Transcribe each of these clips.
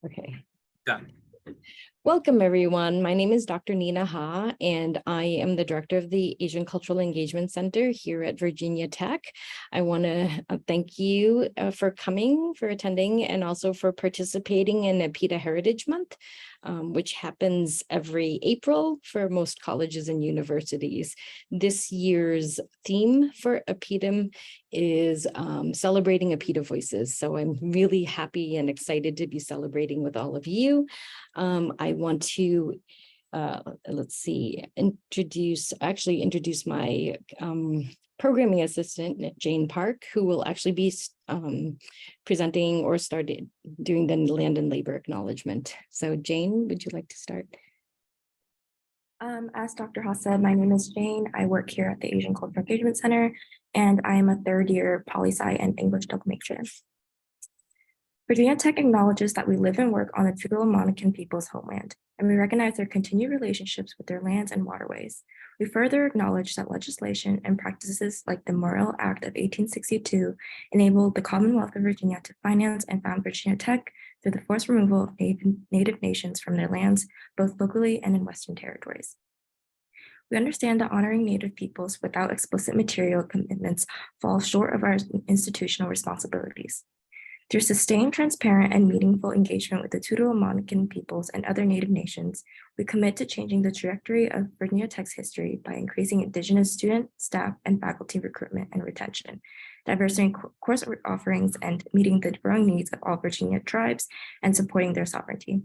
Okay. Done. Welcome, everyone. My name is Dr. Nina Ha, and I am the director of the Asian Cultural Engagement Center here at Virginia Tech. I want to thank you for coming, for attending, and also for participating in APIDA Heritage Month, which happens every April for most colleges and universities. This year's theme for APIDAHM is celebrating APIDA voices. So I'm really happy and excited to be celebrating with all of you. I want to, introduce my programming assistant, Jane Park, who will actually be presenting or started doing the land and labor acknowledgement. So Jane, would you like to start? As Dr. Haas said, my name is Jane. I work here at the Asian Cultural Engagement Center, and I am a third-year poli-sci and English double major. Virginia Tech acknowledges that we live and work on the Tucano-Monacan people's homeland, and we recognize their continued relationships with their lands and waterways. We further acknowledge that legislation and practices like the Morrill Act of 1862 enabled the Commonwealth of Virginia to finance and found Virginia Tech through the forced removal of Native nations from their lands, both locally and in Western territories. We understand that honoring Native peoples without explicit material commitments falls short of our institutional responsibilities. Through sustained, transparent, and meaningful engagement with the Tucano-Monacan peoples and other Native nations, we commit to changing the trajectory of Virginia Tech's history by increasing Indigenous student, staff, and faculty recruitment and retention, diversifying course offerings, and meeting the growing needs of all Virginia tribes and supporting their sovereignty.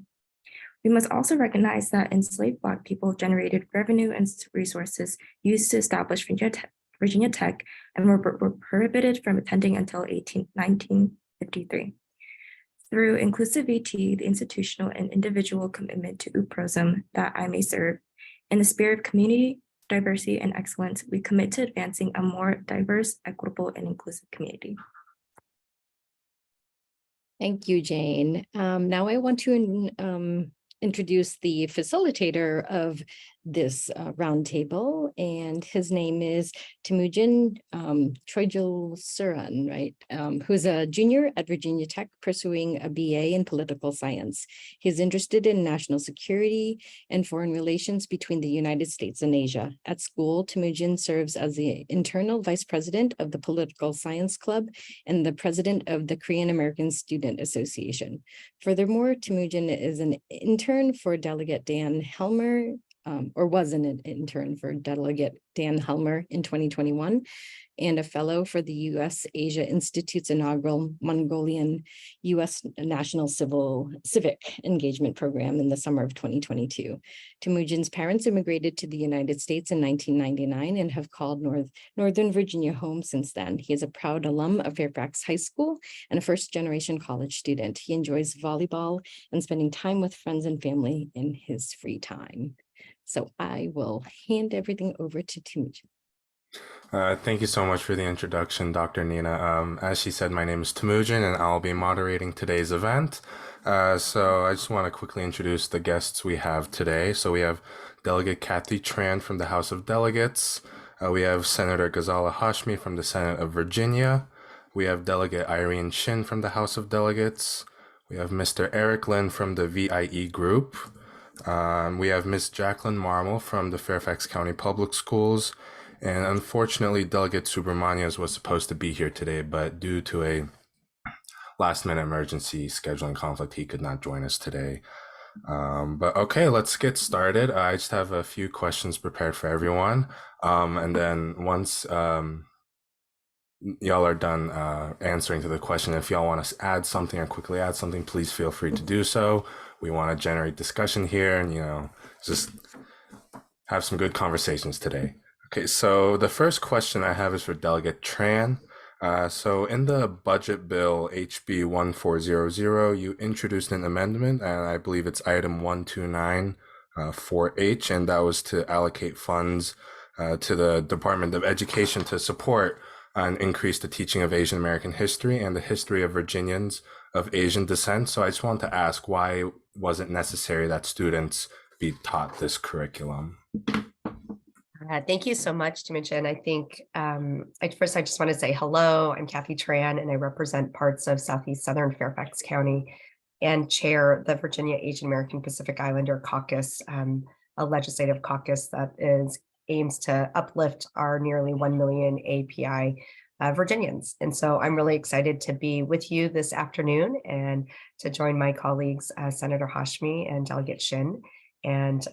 We must also recognize that enslaved Black people generated revenue and resources used to establish Virginia Tech and were prohibited from attending until 1953. Through inclusive VT, the institutional and individual commitment to UPROSM that I may serve, in the spirit of community, diversity, and excellence, we commit to advancing a more diverse, equitable, and inclusive community. Thank you, Jane. Now I want to introduce the facilitator of this roundtable, and his name is Temujin Choijul-Suran, right? Who's a junior at Virginia Tech pursuing a BA in political science. He's interested in national security and foreign relations between the United States and Asia. At school, Temujin serves as the internal vice president of the Political Science Club and the president of the Korean American Student Association. Furthermore, Temujin is an intern for Delegate Dan Helmer, or was an intern for Delegate Dan Helmer in 2021, and a fellow for the U.S. Asia Institute's inaugural Mongolian U.S. National Civic Engagement Program in the summer of 2022. Temujin's parents immigrated to the United States in 1999 and have called Northern Virginia home since then. He is a proud alum of Fairfax High School and a first-generation college student. He enjoys volleyball and spending time with friends and family in his free time. So I will hand everything over to Temujin. Thank you so much for the introduction, Dr. Nina. As she said, my name is Temujin, and I'll be moderating today's event. So I just want to quickly introduce the guests we have today. So we have Delegate Kathy Tran from the House of Delegates. We have Senator Ghazala Hashmi from the Senate of Virginia. We have Delegate Irene Shin from the House of Delegates. We have Mr. Eric Lin from the VIE Group. We have Ms. Jacqueline Marmel from the Fairfax County Public Schools. And unfortunately, Delegate Subramanias was supposed to be here today, but due to a last-minute emergency scheduling conflict, he could not join us today. But okay, let's get started. I just have a few questions prepared for everyone. And then once y'all are done answering to the question, if y'all want to add something or quickly add something, please feel free to do so. We want to generate discussion here and, just have some good conversations today. Okay, so the first question I have is for Delegate Tran. So in the budget bill HB 1400, you introduced an amendment, and I believe it's item 129-4H, and that was to allocate funds to the Department of Education to support and increase the teaching of Asian American history and the history of Virginians of Asian descent. So I just want to ask, why was it necessary that students be taught this curriculum? Thank you so much, Temujin. I think first I just want to say hello. I'm Kathy Tran, and I represent parts of Southeast Southern Fairfax County. and chair the Virginia Asian American Pacific Islander Caucus, a legislative caucus that aims to uplift our nearly 1 million API Virginians. And so I'm really excited to be with you this afternoon and to join my colleagues, Senator Hashmi and Delegate Shin, and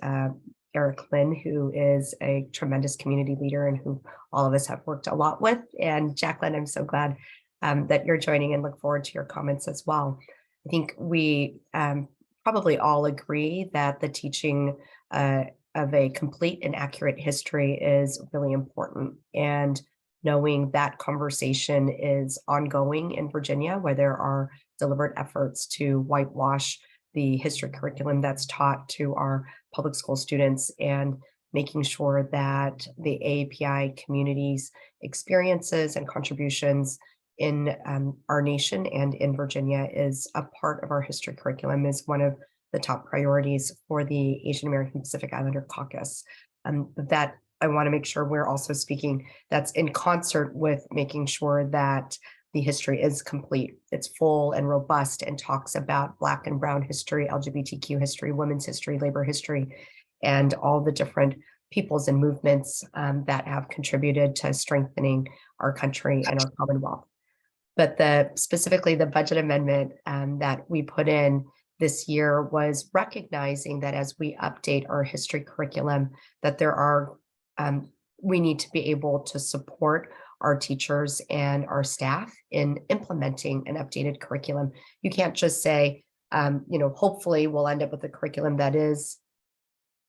Eric Lynn, who is a tremendous community leader and who all of us have worked a lot with. And Jacqueline, I'm so glad that you're joining and look forward to your comments as well. I think we probably all agree that the teaching of a complete and accurate history is really important. And knowing that conversation is ongoing in Virginia, where there are deliberate efforts to whitewash the history curriculum that's taught to our public school students, and making sure that the API community's experiences and contributions in our nation and in Virginia is a part of our history curriculum, is one of the top priorities for the Asian American Pacific Islander Caucus. That I want to make sure we're also speaking that's in concert with making sure that the history is complete, it's full and robust, and talks about Black and Brown history, LGBTQ history, women's history, labor history, and all the different peoples and movements that have contributed to strengthening our country and our Commonwealth. But specifically the budget amendment that we put in this year was recognizing that as we update our history curriculum, that there are we need to be able to support our teachers and our staff in implementing an updated curriculum. You can't just say, hopefully we'll end up with a curriculum that is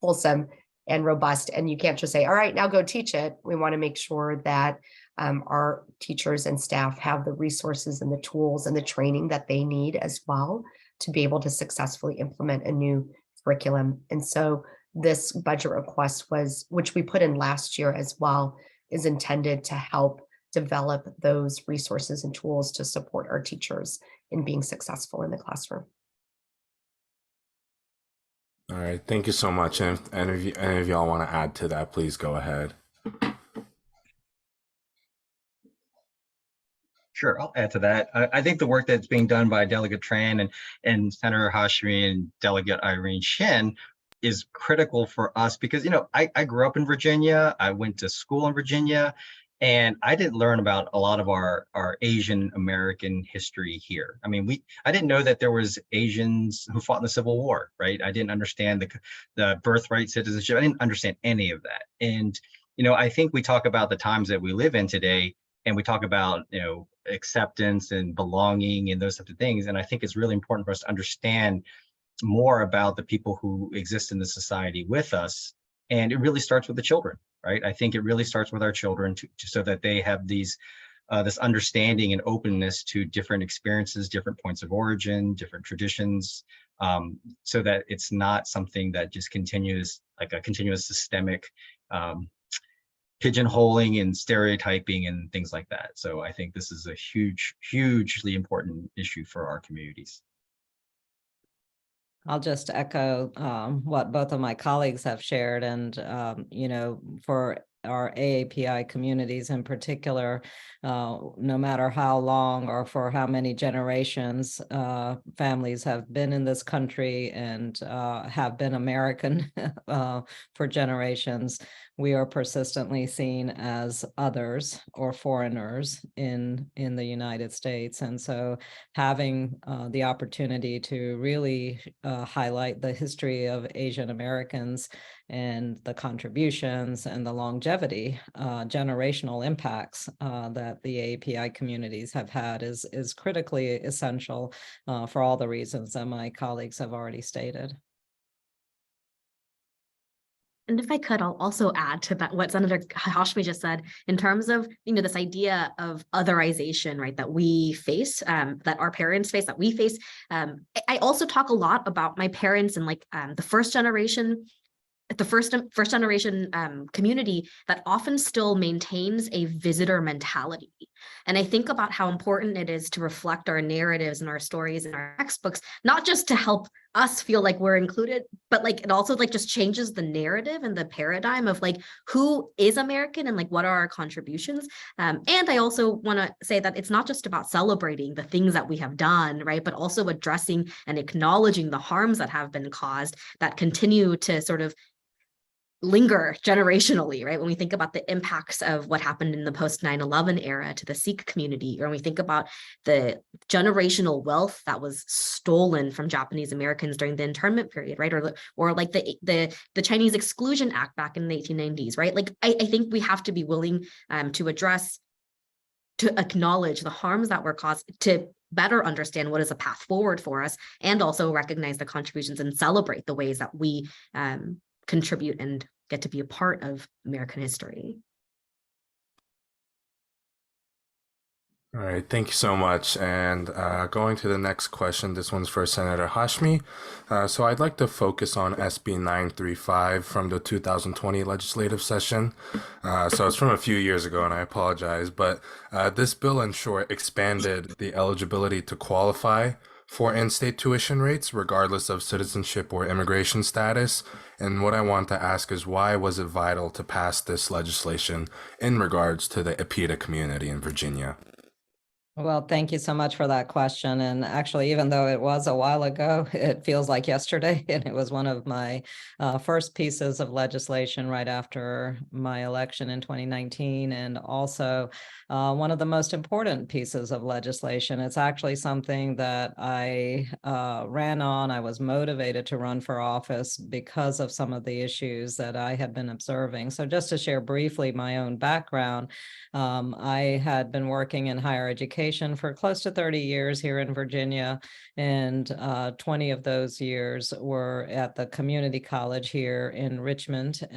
wholesome and robust, and you can't just say, all right, now go teach it. We want to make sure that our teachers and staff have the resources and the tools and the training that they need as well to be able to successfully implement a new curriculum. And so this budget request which we put in last year as well, is intended to help develop those resources and tools to support our teachers in being successful in the classroom. All right, thank you so much. And if any of y'all want to add to that, please go ahead. Sure, I'll add to that. I think the work that's being done by Delegate Tran and Senator Hashmi and Delegate Irene Shin is critical for us because, I grew up in Virginia. I went to school in Virginia, and I didn't learn about a lot of our Asian American history here. I mean, I didn't know that there was Asians who fought in the Civil War, right? I didn't understand the birthright citizenship. I didn't understand any of that. And, I think we talk about the times that we live in today, and we talk about, acceptance and belonging and those types of things. And I think it's really important for us to understand more about the people who exist in the society with us. And it really starts with the children, right? I think it really starts with our children so that they have this understanding and openness to different experiences, different points of origin, different traditions, so that it's not something that just continues, like a continuous systemic pigeonholing and stereotyping and things like that. So I think this is a hugely important issue for our communities. I'll just echo what both of my colleagues have shared. And, for our AAPI communities in particular, no matter how long or for how many generations families have been in this country and have been American for generations, we are persistently seen as others or foreigners in the United States. And so having the opportunity to really highlight the history of Asian Americans and the contributions and the longevity, generational impacts that the API communities have had is critically essential for all the reasons that my colleagues have already stated. And if I could, I'll also add to that what Senator Hashmi just said in terms of, this idea of otherization, right, that we face, that our parents face, that we face. I also talk a lot about my parents and the first generation community that often still maintains a visitor mentality. And I think about how important it is to reflect our narratives and our stories in our textbooks, not just to help us feel like we're included, but like it also like just changes the narrative and the paradigm of like who is American and like what are our contributions. And I also want to say that it's not just about celebrating the things that we have done, right, but also addressing and acknowledging the harms that have been caused that continue to sort of linger generationally, right? When we think about the impacts of what happened in the post 9/11 era to the Sikh community, or when we think about the generational wealth that was stolen from Japanese Americans during the internment period, right? Or like the Chinese Exclusion Act back in the 1890s, right? Like I think we have to be willing to address, to acknowledge the harms that were caused, to better understand what is a path forward for us, and also recognize the contributions and celebrate the ways that we contribute and get to be a part of American history. All right, thank you so much. And going to the next question, this one's for Senator Hashmi. So I'd like to focus on SB 935 from the 2020 legislative session. So it's from a few years ago, and I apologize, but this bill, in short, expanded the eligibility to qualify for in-state tuition rates, regardless of citizenship or immigration status. And what I want to ask is, why was it vital to pass this legislation in regards to the APIDA community in Virginia? Well, thank you so much for that question. And actually, even though it was a while ago, it feels like yesterday. And it was one of my first pieces of legislation right after my election in 2019. And also one of the most important pieces of legislation. It's actually something that I ran on. I was motivated to run for office because of some of the issues that I had been observing. So just to share briefly my own background, I had been working in higher education for close to 30 years here in Virginia, and 20 of those years were at the community college here in Richmond,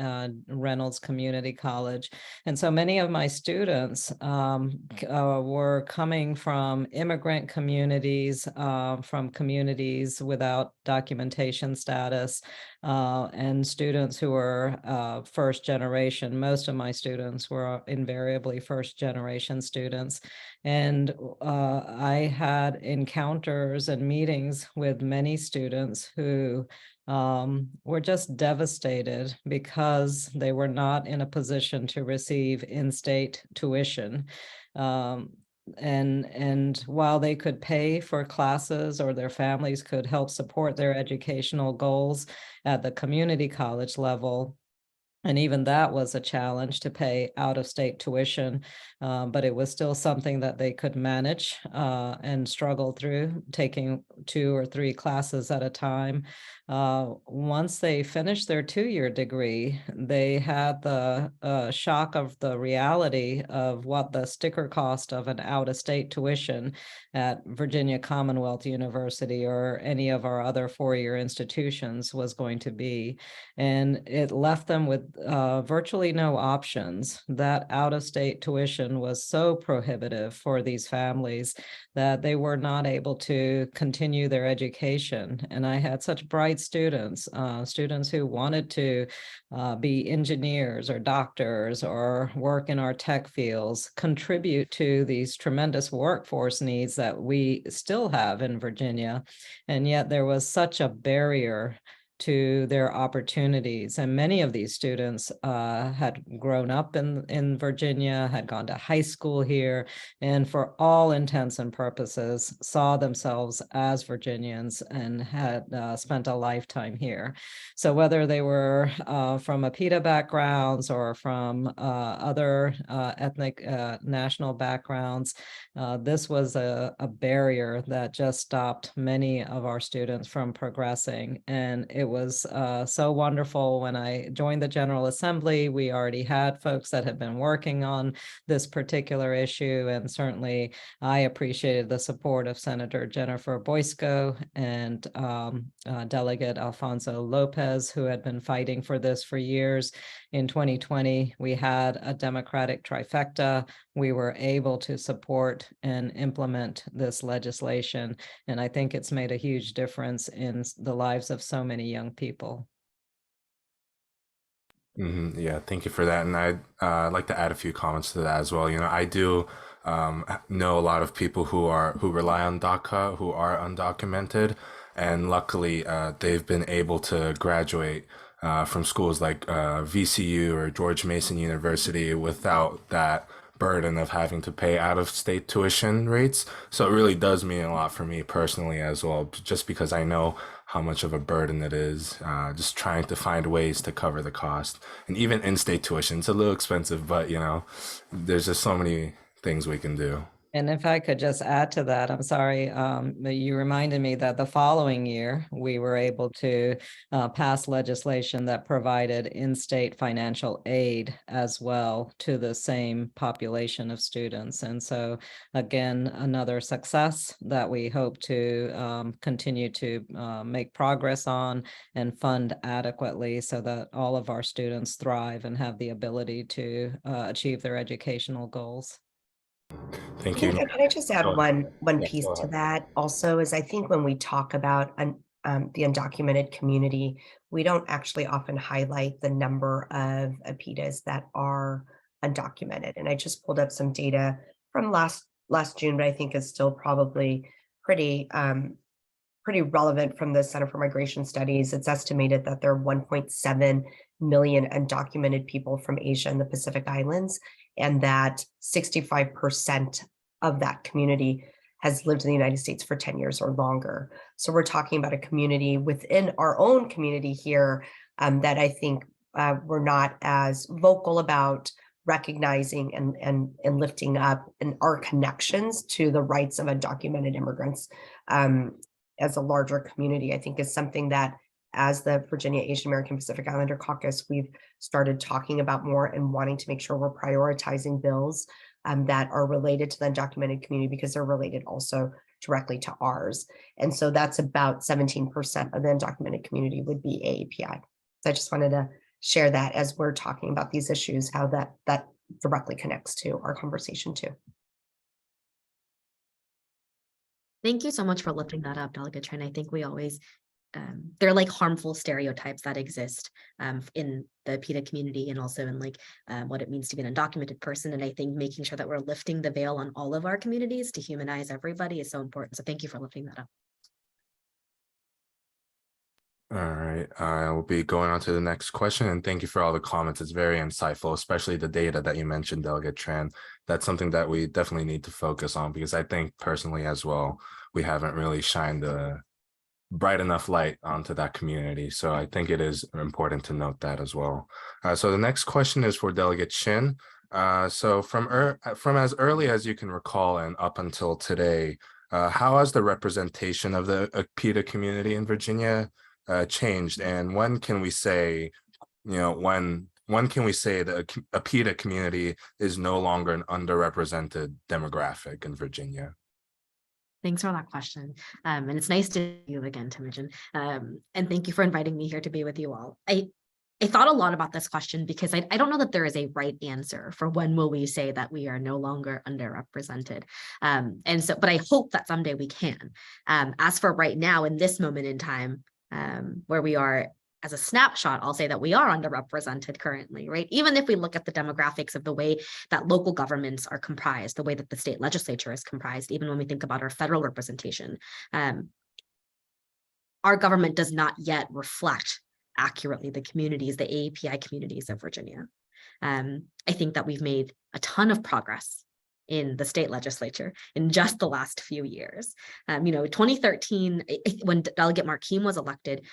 Reynolds Community College. And so many of my students were coming from immigrant communities, from communities without documentation status, and students who were first generation. Most of my students were invariably first generation students. And I had encounters and meetings with many students who were just devastated because they were not in a position to receive in-state tuition. And while they could pay for classes, or their families could help support their educational goals at the community college level, and even that was a challenge to pay out-of-state tuition, but it was still something that they could manage and struggle through, taking 2 or 3 classes at a time. Once they finished their 2-year degree, they had the shock of the reality of what the sticker cost of an out-of-state tuition at Virginia Commonwealth University or any of our other 4-year institutions was going to be. And it left them with virtually no options. That out-of-state tuition was so prohibitive for these families that they were not able to continue their education. And I had such bright students, students who wanted to be engineers or doctors or work in our tech fields, contribute to these tremendous workforce needs that we still have in Virginia. And yet there was such a barrier to their opportunities. And many of these students had grown up in Virginia, had gone to high school here, and for all intents and purposes saw themselves as Virginians and had spent a lifetime here. So whether they were from APIDA backgrounds or from other ethnic national backgrounds, this was a barrier that just stopped many of our students from progressing. And it was so wonderful when I joined the General Assembly. We already had folks that had been working on this particular issue, and certainly I appreciated the support of Senator Jennifer Boysko and Delegate Alfonso Lopez, who had been fighting for this for years. In 2020, we had a Democratic trifecta. We were able to support and implement this legislation, and I think it's made a huge difference in the lives of so many young people. Yeah, thank you for that. And I'd like to add a few comments to that as well. You know, I do know a lot of people who rely on DACA, who are undocumented. And luckily, they've been able to graduate from schools like VCU or George Mason University without that burden of having to pay out-of-state tuition rates. So it really does mean a lot for me personally as well, just because I know how much of a burden it is, just trying to find ways to cover the cost. And even in-state tuition, it's a little expensive, but you know, there's just so many things we can do. And if I could just add to that, I'm sorry, you reminded me that the following year, we were able to pass legislation that provided in-state financial aid as well to the same population of students. And so again, another success that we hope to continue to make progress on and fund adequately so that all of our students thrive and have the ability to achieve their educational goals. Thank you. Can I just add Go ahead. one Yeah, piece go to ahead. that also is I think when we talk about the undocumented community, we don't actually often highlight the number of APIDAs that are undocumented. And I just pulled up some data from last June, but I think is still probably pretty relevant from the Center for Migration Studies. It's estimated that there are 1.7 million undocumented people from Asia and the Pacific Islands, and that 65% of that community has lived in the United States for 10 years or longer. So we're talking about a community within our own community here that I think we're not as vocal about recognizing and lifting up and our connections to the rights of undocumented immigrants as a larger community. I think is something that as the Virginia Asian American Pacific Islander Caucus, we've started talking about more and wanting to make sure we're prioritizing bills that are related to the undocumented community because they're related also directly to ours. And so that's about 17% of the undocumented community would be AAPI. So I just wanted to share that as we're talking about these issues, how that directly connects to our conversation too. Thank you so much for lifting that up, Delegate Tran. I think we always, they're like harmful stereotypes that exist in the PETA community and also in like what it means to be an undocumented person. And I think making sure that we're lifting the veil on all of our communities to humanize everybody is so important. So thank you for lifting that up. All right, I will be going on to the next question, and thank you for all the comments. It's very insightful, especially the data that you mentioned, Delegate Tran. That's something that we definitely need to focus on because I think personally as well, we haven't really shined a bright enough light onto that community. So I think it is important to note that as well. So the next question is for Delegate Shin. So from as early as you can recall and up until today, how has the representation of the APIDA community in Virginia changed, and when can we say, you know, when can we say the APIDA community is no longer an underrepresented demographic in Virginia? Thanks for that question. And it's nice to see you again, Temujin. And thank you for inviting me here to be with you all. I thought a lot about this question because I don't know that there is a right answer for when will we say that we are no longer underrepresented. But I hope that someday we can. As for right now, in this moment in time, where we are as a snapshot, I'll say that we are underrepresented currently, right? Even if we look at the demographics of the way that local governments are comprised, the way that the state legislature is comprised, even when we think about our federal representation, our government does not yet reflect accurately the communities, the API communities of Virginia. I think that we've made a ton of progress in the state legislature in just the last few years. 2013, when Delegate Markeem was elected,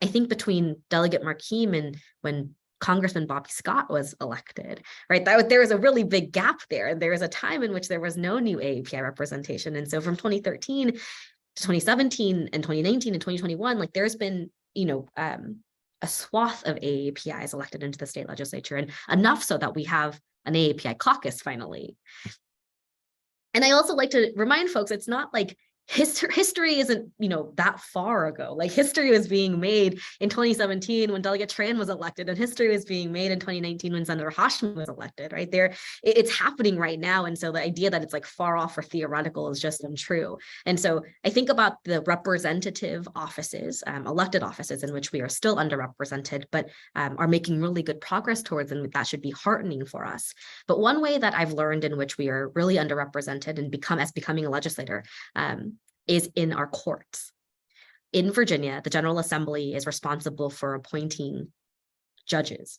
I think between Delegate Markeem and when Congressman Bobby Scott was elected, right, there was a really big gap there. There was a time in which there was no new AAPI representation. And so from 2013 to 2017 and 2019 and 2021, like there's been, a swath of AAPIs elected into the state legislature, and enough so that we have an AAPI caucus finally. And I also like to remind folks, it's not like history isn't, that far ago. Like history was being made in 2017 when Delegate Tran was elected, and history was being made in 2019 when Senator Hashmi was elected, right? It's happening right now. And so the idea that it's like far off or theoretical is just untrue. And so I think about the representative offices, elected offices in which we are still underrepresented, but are making really good progress towards, and that should be heartening for us. But one way that I've learned in which we are really underrepresented and becoming a legislator is in our courts. in Virginia, the General Assembly is responsible for appointing judges.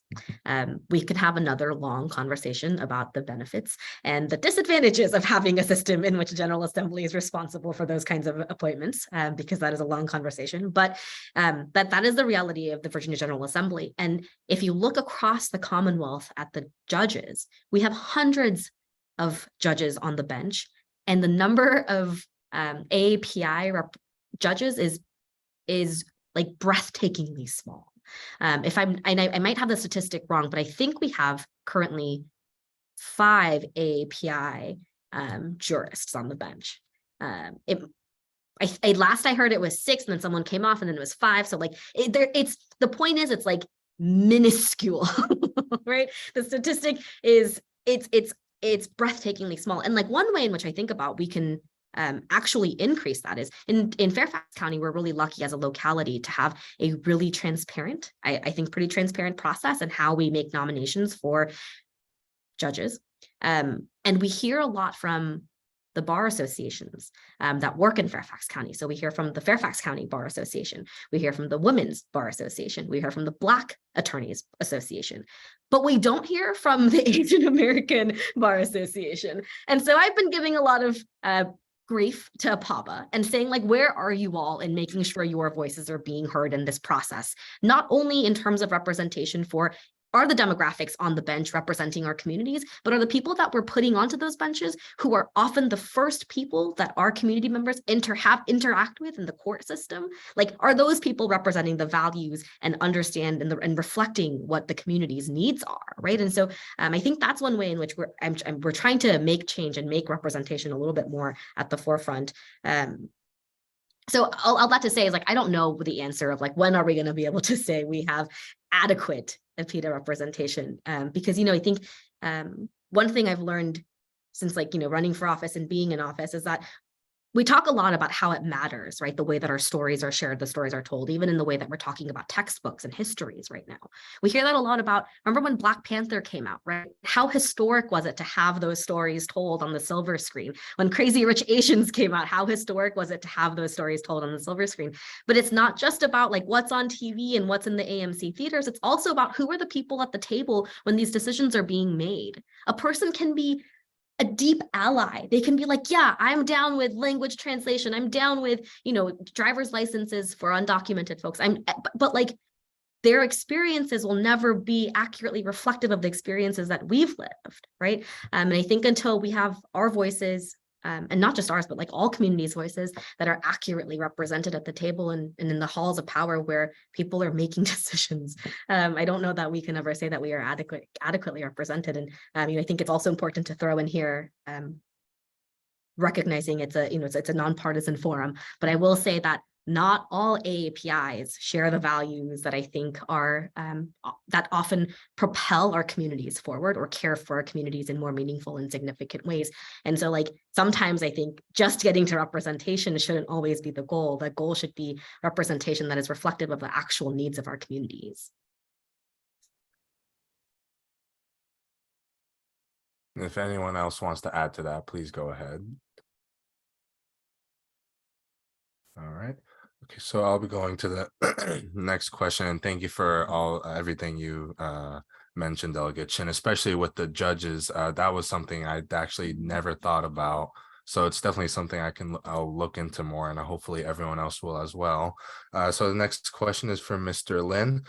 We could have another long conversation about the benefits and the disadvantages of having a system in which the General Assembly is responsible for those kinds of appointments, because that is a long conversation. But that is the reality of the Virginia General Assembly. And if you look across the Commonwealth at the judges, we have hundreds of judges on the bench, and the number of AAPI judges is like breathtakingly small. I might have the statistic wrong, but I think we have currently 5 API jurists on the bench. Last I heard it was 6, and then someone came off, and then it was 5. So like, the point is, it's like minuscule, right? The statistic is it's breathtakingly small. And like, one way in which I think about we can actually increase that is in Fairfax County. We're really lucky as a locality to have a really transparent, I think pretty transparent process in how we make nominations for judges. And we hear a lot from the bar associations that work in Fairfax County. So we hear from the Fairfax County Bar Association. We hear from the Women's Bar Association. We hear from the Black Attorneys Association. But we don't hear from the Asian American Bar Association. And so I've been giving a lot of grief to APABA and saying, like, where are you all in making sure your voices are being heard in this process? Not only in terms of representation for, are the demographics on the bench representing our communities, but are the people that we're putting onto those benches, who are often the first people that our community members interact with in the court system, like, are those people representing the values and understand and reflecting what the community's needs are, right? And so I think that's one way in which we're trying to make change and make representation a little bit more at the forefront. So all that to say is, like, I don't know the answer of, like, when are we going to be able to say we have adequate APIDA representation? Because, I think one thing I've learned since, like, running for office and being in office is that we talk a lot about how it matters, right? The way that our stories are shared, the stories are told, even in the way that we're talking about textbooks and histories right now. We hear that a lot about, remember when Black Panther came out, right? How historic was it to have those stories told on the silver screen? When Crazy Rich Asians came out, how historic was it to have those stories told on the silver screen? But it's not just about, like, what's on TV and what's in the AMC theaters. It's also about who are the people at the table when these decisions are being made. A person can be a deep ally. They can be like, yeah, I'm down with language translation. I'm down with, driver's licenses for undocumented folks. But like, their experiences will never be accurately reflective of the experiences that we've lived, right? And I think until we have our voices, and not just ours, but like all communities' voices that are accurately represented at the table and in the halls of power where people are making decisions, I don't know that we can ever say that we are adequately represented. And I think it's also important to throw in here, recognizing it's a nonpartisan forum. But I will say that not all AAPIs share the values that I think are that often propel our communities forward or care for our communities in more meaningful and significant ways. And so, like, sometimes I think just getting to representation shouldn't always be the goal. The goal should be representation that is reflective of the actual needs of our communities. If anyone else wants to add to that, please go ahead. All right. Okay, so I'll be going to the next question, and thank you for everything you mentioned, Delegate Chin, especially with the judges. That was something I actually never thought about. So it's definitely something I'll look into more, and hopefully everyone else will as well. So the next question is for Mr. Lin.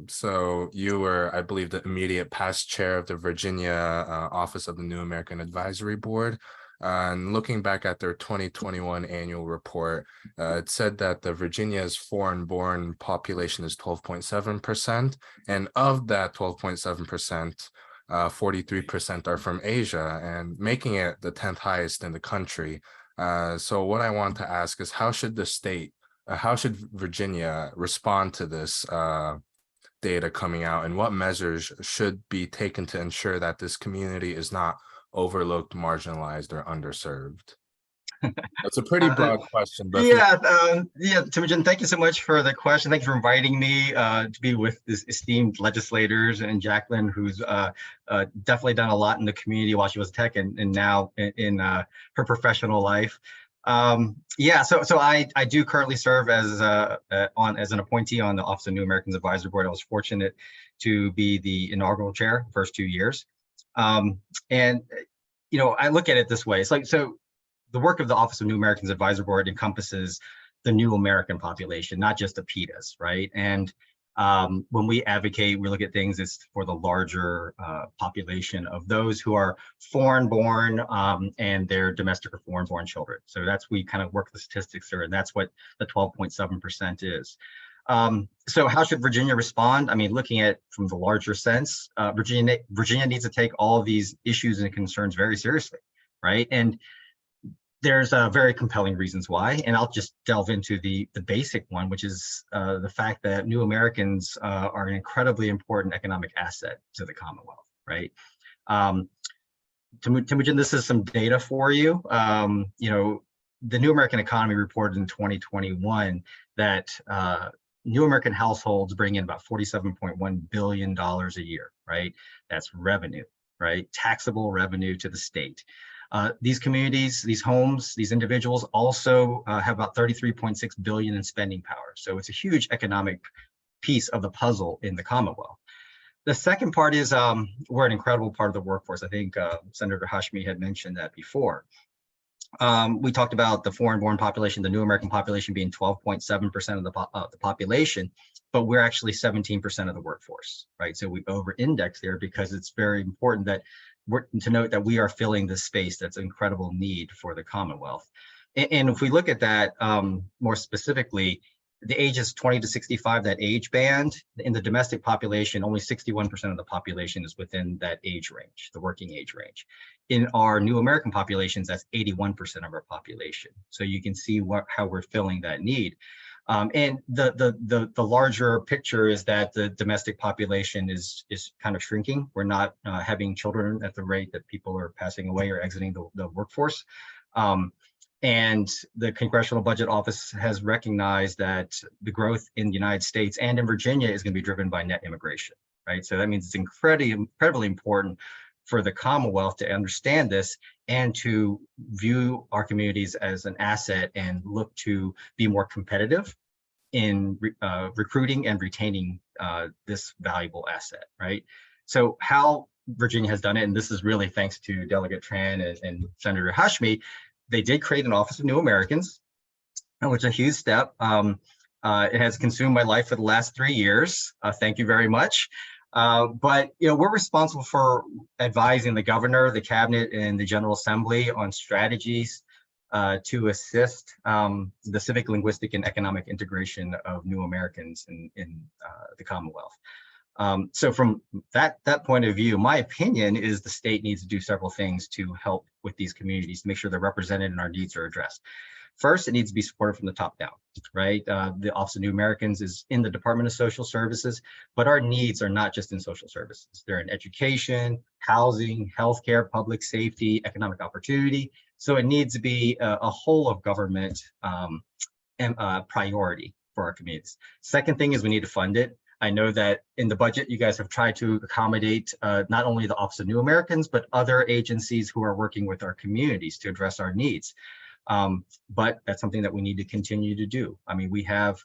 So you were, I believe, the immediate past chair of the Virginia Office of the New American Advisory Board. And looking back at their 2021 annual report, it said that the Virginia's foreign-born population is 12.7%, and of that 12.7%, 43% are from Asia, and making it the 10th highest in the country. So what I want to ask is, how should Virginia respond to this data coming out, and what measures should be taken to ensure that this community is not overlooked, marginalized, or underserved? That's a pretty broad question, but Temujin, thank you so much for the question. Thanks for inviting me to be with these esteemed legislators, and Jacqueline, who's definitely done a lot in the community while she was tech and now in her professional life. Yeah, so I do currently serve as as an appointee on the Office of New Americans Advisory Board. I was fortunate to be the inaugural chair the first 2 years. And I look at it this way. It's like, so the work of the Office of New Americans Advisory Board encompasses the new American population, not just APIDAs, right? And when we advocate, we look at things as for the larger population of those who are foreign-born and their domestic or foreign-born children. So we kind of work the statistics through, and that's what the 12.7% is. So how should Virginia respond? I mean, looking at from the larger sense, Virginia needs to take all of these issues and concerns very seriously, right? And there's very compelling reasons why, and I'll just delve into the basic one, which is the fact that new Americans are an incredibly important economic asset to the Commonwealth, right? Temujin, this is some data for you. The New American Economy reported in 2021 that New American households bring in about $47.1 billion a year, right? That's revenue, right? Taxable revenue to the state. These communities, these homes, these individuals also have about 33.6 billion in spending power. So it's a huge economic piece of the puzzle in the Commonwealth. The second part is we're an incredible part of the workforce. I think Senator Hashmi had mentioned that before. We talked about the foreign-born population, the new American population being 12.7% of the population, but we're actually 17% of the workforce, right? So we over-index there because it's very important that to note that we are filling this space that's an incredible need for the Commonwealth. And if we look at that more specifically, the ages 20 to 65, that age band, in the domestic population, only 61% of the population is within that age range, the working age range. In our new American populations, that's 81% of our population. So you can see how we're filling that need. And the larger picture is that the domestic population is kind of shrinking. We're not having children at the rate that people are passing away or exiting the workforce. And the Congressional Budget Office has recognized that the growth in the United States and in Virginia is going to be driven by net immigration, right? So that means it's incredibly important for the Commonwealth to understand this and to view our communities as an asset and look to be more competitive in recruiting and retaining this valuable asset, right? So how Virginia has done it, and this is really thanks to Delegate Tran and Senator Hashmi, they did create an Office of New Americans, which is a huge step. It has consumed my life for the last 3 years. Thank you very much. But we're responsible for advising the governor, the cabinet, and the General Assembly on strategies to assist the civic, linguistic, and economic integration of new Americans in the Commonwealth. So from that point of view, my opinion is the state needs to do several things to help with these communities to make sure they're represented and our needs are addressed. First, it needs to be supported from the top down, right? The Office of New Americans is in the Department of Social Services, but our needs are not just in social services. They're in education, housing, healthcare, public safety, economic opportunity. So it needs to be a whole of government priority for our communities. Second thing is we need to fund it. I know that in the budget, you guys have tried to accommodate not only the Office of New Americans, but other agencies who are working with our communities to address our needs. But that's something that we need to continue to do. I mean, we have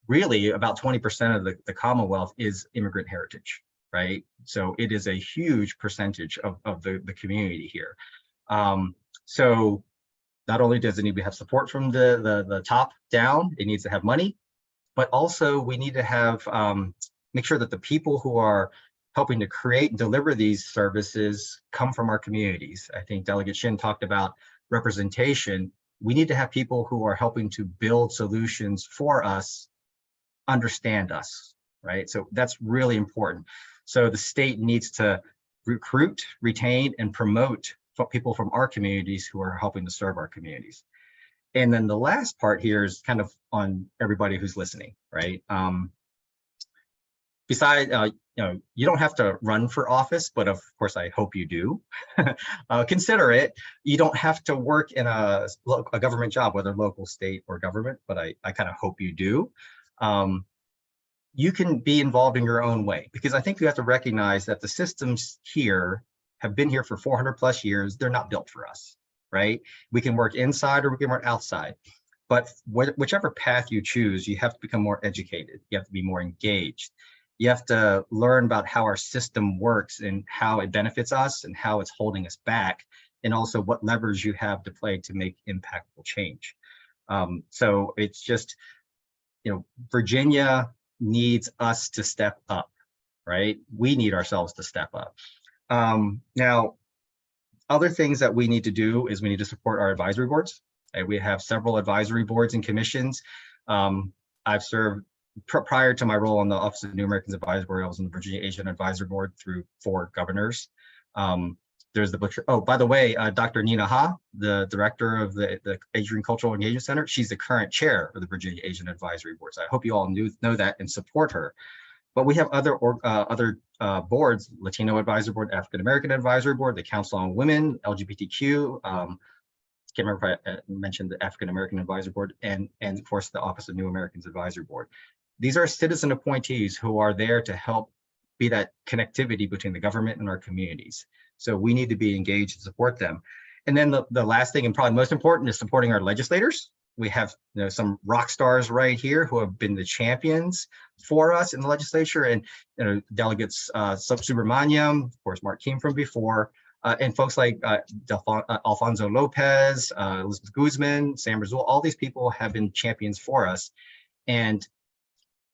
really about 20% of the Commonwealth is immigrant heritage, right? So it is a huge percentage of the community here. So not only does it need to have support from the top down, it needs to have money, but also we need to have make sure that the people who are helping to create and deliver these services come from our communities. I think Delegate Shin talked about representation. We need to have people who are helping to build solutions for us, understand us, right? So that's really important. So the state needs to recruit, retain, and promote people from our communities who are helping to serve our communities. And then the last part here is kind of on everybody who's listening, right? Besides, you don't have to run for office, but of course, I hope you do. Consider it. You don't have to work in a government job, whether local, state, or government, but I kind of hope you do. You can be involved in your own way, because I think you have to recognize that the systems here have been here for 400 plus years. They're not built for us, right? We can work inside or we can work outside. But whichever path you choose, you have to become more educated. You have to be more engaged. You have to learn about how our system works and how it benefits us and how it's holding us back, and also what levers you have to play to make impactful change. So it's just, Virginia needs us to step up, right? We need ourselves to step up. Now, other things that we need to do is we need to support our advisory boards. We have several advisory boards and commissions. I've served prior to my role on the Office of New Americans Advisory Board. I was in the Virginia Asian Advisory Board through 4 governors. There's by the way, Dr. Nina Ha, the director of the Asian Cultural Engagement Center, she's the current chair of the Virginia Asian Advisory Board. So I hope you all know that and support her. But we have other boards: Latino Advisory Board, African American Advisory Board, the Council on Women, LGBTQ. Can't remember if I mentioned the African American Advisory Board, and of course the Office of New Americans Advisory Board. These are citizen appointees who are there to help be that connectivity between the government and our communities. So we need to be engaged to support them. And then the last thing, and probably most important, is supporting our legislators. We have some rock stars right here who have been the champions for us in the legislature, and delegates Subramaniam, of course, Mark Kim from before, and folks like Alfonso Lopez, Elizabeth Guzman, Sam Rizul. All these people have been champions for us. And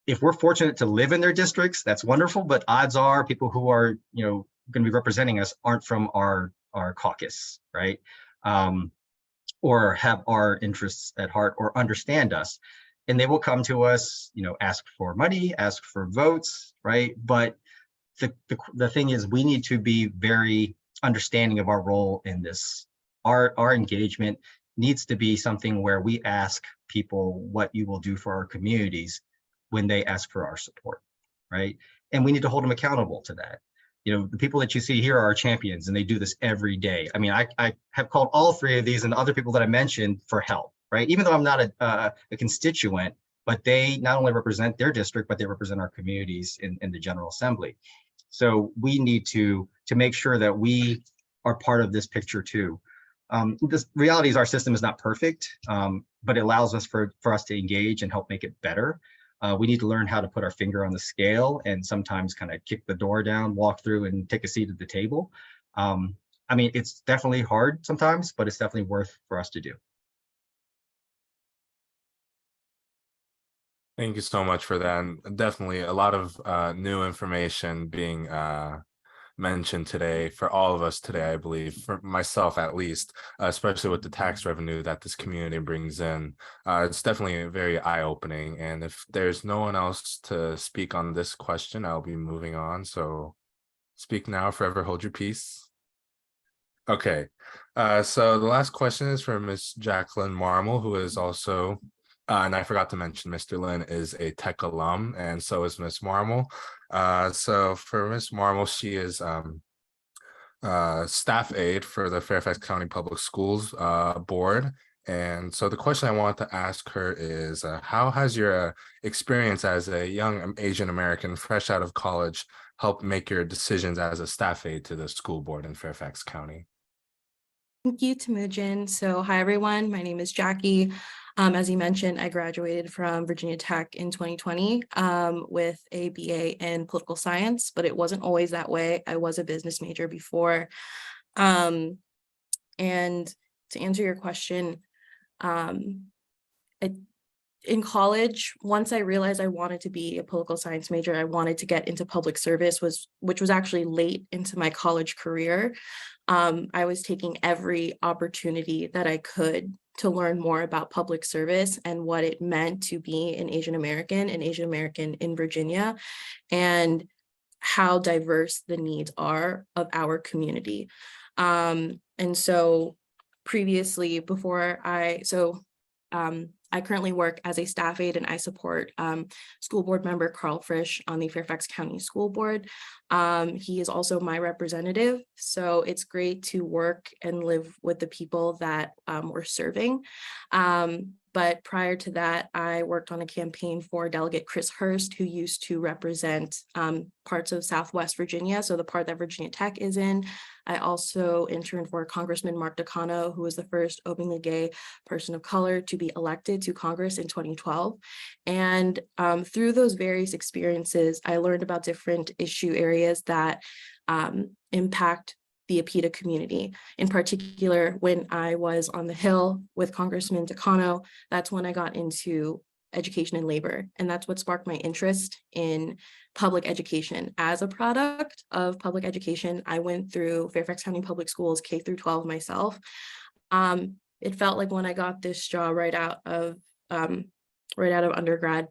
if we're fortunate to live in their districts, that's wonderful, but odds are people who are going to be representing us aren't from our caucus, right? Or have our interests at heart or understand us. And they will come to us, ask for money, ask for votes, right? But the thing is, we need to be very understanding of our role in this. Our engagement needs to be something where we ask people what you will do for our communities when they ask for our support, right? And we need to hold them accountable to that. The people that you see here are our champions, and they do this every day. I mean, I have called all 3 of these and the other people that I mentioned for help, right? Even though I'm not a constituent, but they not only represent their district, but they represent our communities in the General Assembly. So we need to make sure that we are part of this picture too. The reality is our system is not perfect, but it allows us for us to engage and help make it better. We need to learn how to put our finger on the scale and sometimes kind of kick the door down, walk through, and take a seat at the table. I mean, it's definitely hard sometimes, but it's definitely worth for us to do. Thank you so much for that. And definitely a lot of new information being mentioned today for all of us today, I believe, for myself at least, especially with the tax revenue that this community brings in. It's definitely very eye-opening. And if there's no one else to speak on this question, I'll be moving on. So speak now, forever hold your peace. Okay, so the last question is from Ms. Jacqueline Marmel, who is also, and I forgot to mention, Mr. Lin is a tech alum, and so is Ms. Marmel. So for Ms. Marmel, she is staff aide for the Fairfax County Public Schools Board. And so the question I want to ask her is, how has your experience as a young Asian American fresh out of college helped make your decisions as a staff aide to the school board in Fairfax County? Thank you, Temujin. So hi, everyone. My name is Jackie. As you mentioned, I graduated from Virginia Tech in 2020 with a BA in political science, but it wasn't always that way. I was a business major before. And to answer your question, in college, once I realized I wanted to be a political science major, I wanted to get into public service, which was actually late into my college career. I was taking every opportunity that I could to learn more about public service and what it meant to be an Asian American in Virginia, and how diverse the needs are of our community. And so previously, I currently work as a staff aide, and I support school board member Carl Frisch on the Fairfax County School Board. He is also my representative, so it's great to work and live with the people that we're serving. But prior to that, I worked on a campaign for Delegate Chris Hurst, who used to represent parts of Southwest Virginia, so the part that Virginia Tech is in. I also interned for Congressman Mark Decano, who was the first openly gay person of color to be elected to Congress in 2012. And through those various experiences, I learned about different issue areas that impact the APIDA community. In particular, when I was on the Hill with Congressman Decano, that's when I got into education and labor. And that's what sparked my interest in public education. As a product of public education, I went through Fairfax County Public Schools K through 12 myself. It felt like when I got this job right out of undergrad,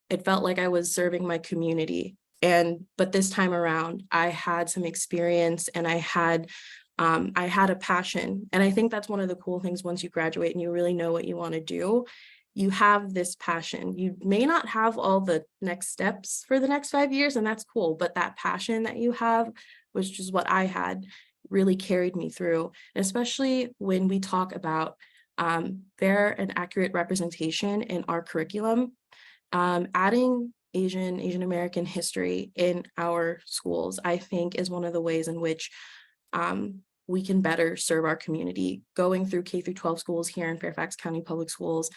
it felt like I was serving my community. But this time around, I had some experience and I had a passion. And I think that's one of the cool things once you graduate and you really know what you want to do. You have this passion. You may not have all the next steps for the next 5 years, and that's cool. But that passion that you have, which is what I had, really carried me through, especially when we talk about fair and accurate representation in our curriculum. Adding Asian American history in our schools, I think, is one of the ways in which we can better serve our community. Going through K through 12 schools here in Fairfax County Public Schools,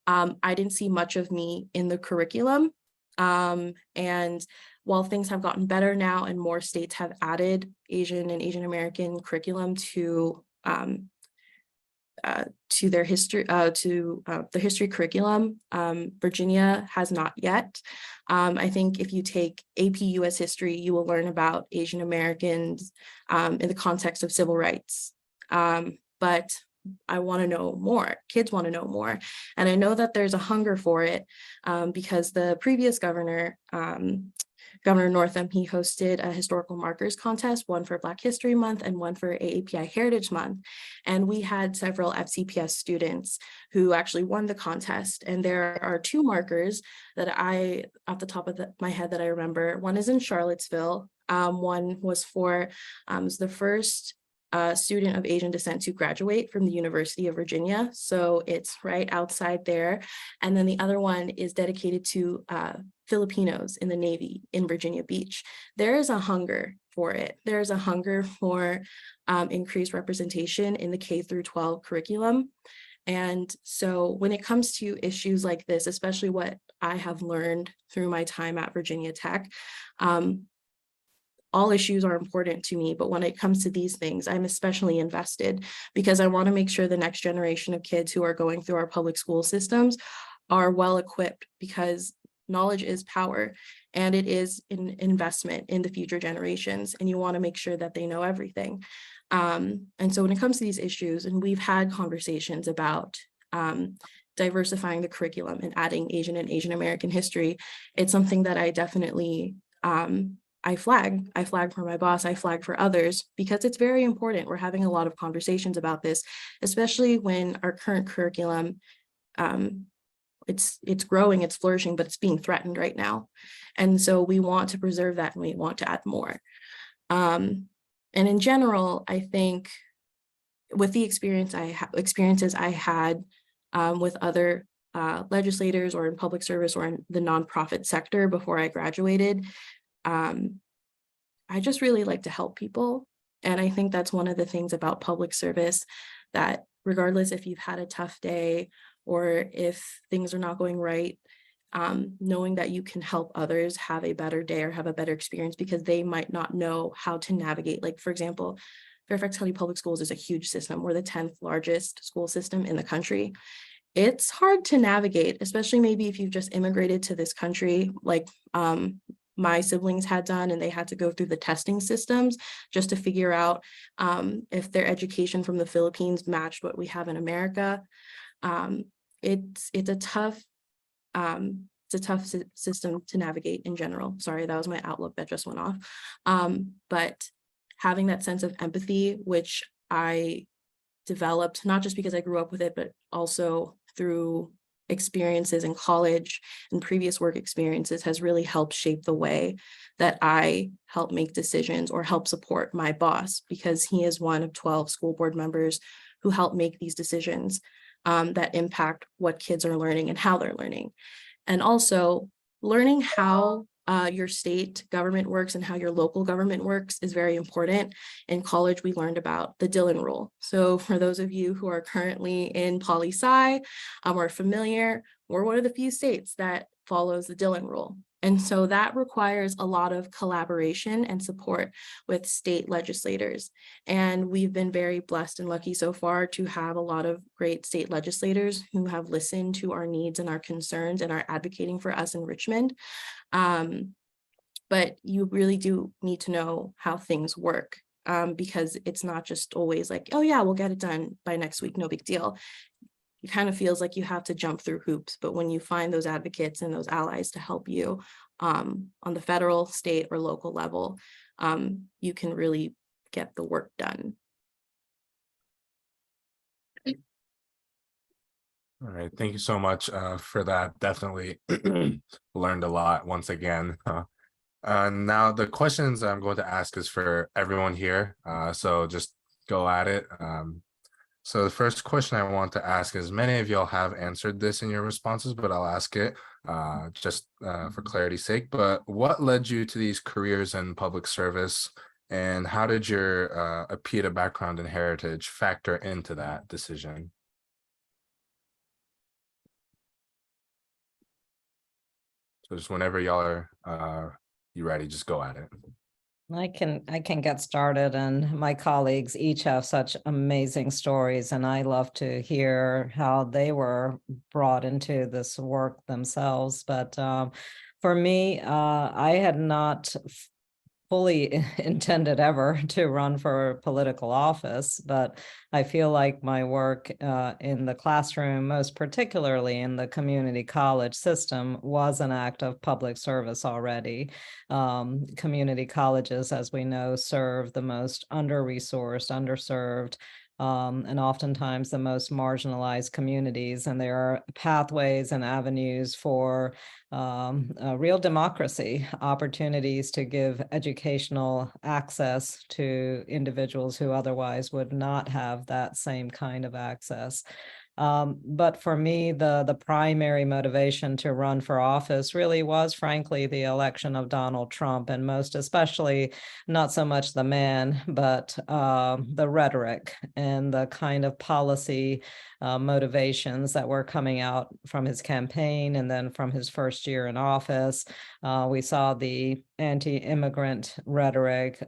I didn't see much of me in the curriculum. And while things have gotten better now and more states have added Asian and Asian American curriculum to their history, the history curriculum, Virginia has not yet. I think if you take AP US history, you will learn about Asian Americans in the context of civil rights. But I want to know more. Kids want to know more. And I know that there's a hunger for it because the previous governor, Governor Northam, he hosted a historical markers contest, one for Black History Month and one for AAPI Heritage Month. And we had several FCPS students who actually won the contest. And there are two markers that I, off the top of my head, that I remember. One is in Charlottesville. One was for was the first student of Asian descent to graduate from the University of Virginia. So it's right outside there. And then the other one is dedicated to Filipinos in the Navy in Virginia Beach. There is a hunger for it. There's a hunger for increased representation in the K through 12 curriculum. And so when it comes to issues like this, especially what I have learned through my time at Virginia Tech, all issues are important to me, but when it comes to these things, I'm especially invested because I want to make sure the next generation of kids who are going through our public school systems are well equipped, because knowledge is power and it is an investment in the future generations, and you want to make sure that they know everything. And so when it comes to these issues, and we've had conversations about diversifying the curriculum and adding Asian and Asian American history, it's something that I definitely I flag for my boss, I flag for others, because it's very important. We're having a lot of conversations about this, especially when our current curriculum, it's growing, it's flourishing, but it's being threatened right now. And so we want to preserve that and we want to add more. And in general, I think with the experiences I had with other legislators or in public service or in the nonprofit sector before I graduated, I just really like to help people. And I think that's one of the things about public service, that regardless if you've had a tough day or if things are not going right, knowing that you can help others have a better day or have a better experience because they might not know how to navigate. Like, for example, Fairfax County Public Schools is a huge system. We're the 10th largest school system in the country. It's hard to navigate, especially maybe if you've just immigrated to this country, like my siblings had done, and they had to go through the testing systems just to figure out if their education from the Philippines matched what we have in America. It's a tough system to navigate in general. Sorry, that was my Outlook that just went off. But having that sense of empathy, which I developed not just because I grew up with it, but also through experiences in college and previous work experiences, has really helped shape the way that I help make decisions or help support my boss, because he is one of 12 school board members who help make these decisions. that impact what kids are learning and how they're learning. And also learning how your state government works and how your local government works is very important. In college, we learned about the Dillon rule. So for those of you who are currently in poli-sci or familiar, we're one of the few states that follows the Dillon rule. And so that requires a lot of collaboration and support with state legislators. And we've been very blessed and lucky so far to have a lot of great state legislators who have listened to our needs and our concerns and are advocating for us in Richmond. But you really do need to know how things work, because it's not just always like, oh yeah, we'll get it done by next week, no big deal. It kind of feels like you have to jump through hoops, but when you find those advocates and those allies to help you on the federal, state, or local level, you can really get the work done. All right, thank you so much for that. Definitely learned a lot once again. Now the questions I'm going to ask is for everyone here, so just go at it. So the first question I want to ask is, many of y'all have answered this in your responses, but I'll ask it just for clarity's sake. But what led you to these careers in public service, and how did your APIDA background and heritage factor into that decision? So just whenever y'all are you ready, just go at it. I can get started, and my colleagues each have such amazing stories, and I love to hear how they were brought into this work themselves. But for me, I had not fully intended ever to run for political office, but I feel like my work in the classroom, most particularly in the community college system, was an act of public service already. Community colleges, as we know, serve the most under-resourced, underserved, and oftentimes the most marginalized communities. And there are pathways and avenues for real democracy, opportunities to give educational access to individuals who otherwise would not have that same kind of access. But for me, the primary motivation to run for office really was, frankly, the election of Donald Trump, and most especially not so much the man, but the rhetoric and the kind of policy motivations that were coming out from his campaign and then from his first year in office. We saw the anti-immigrant rhetoric,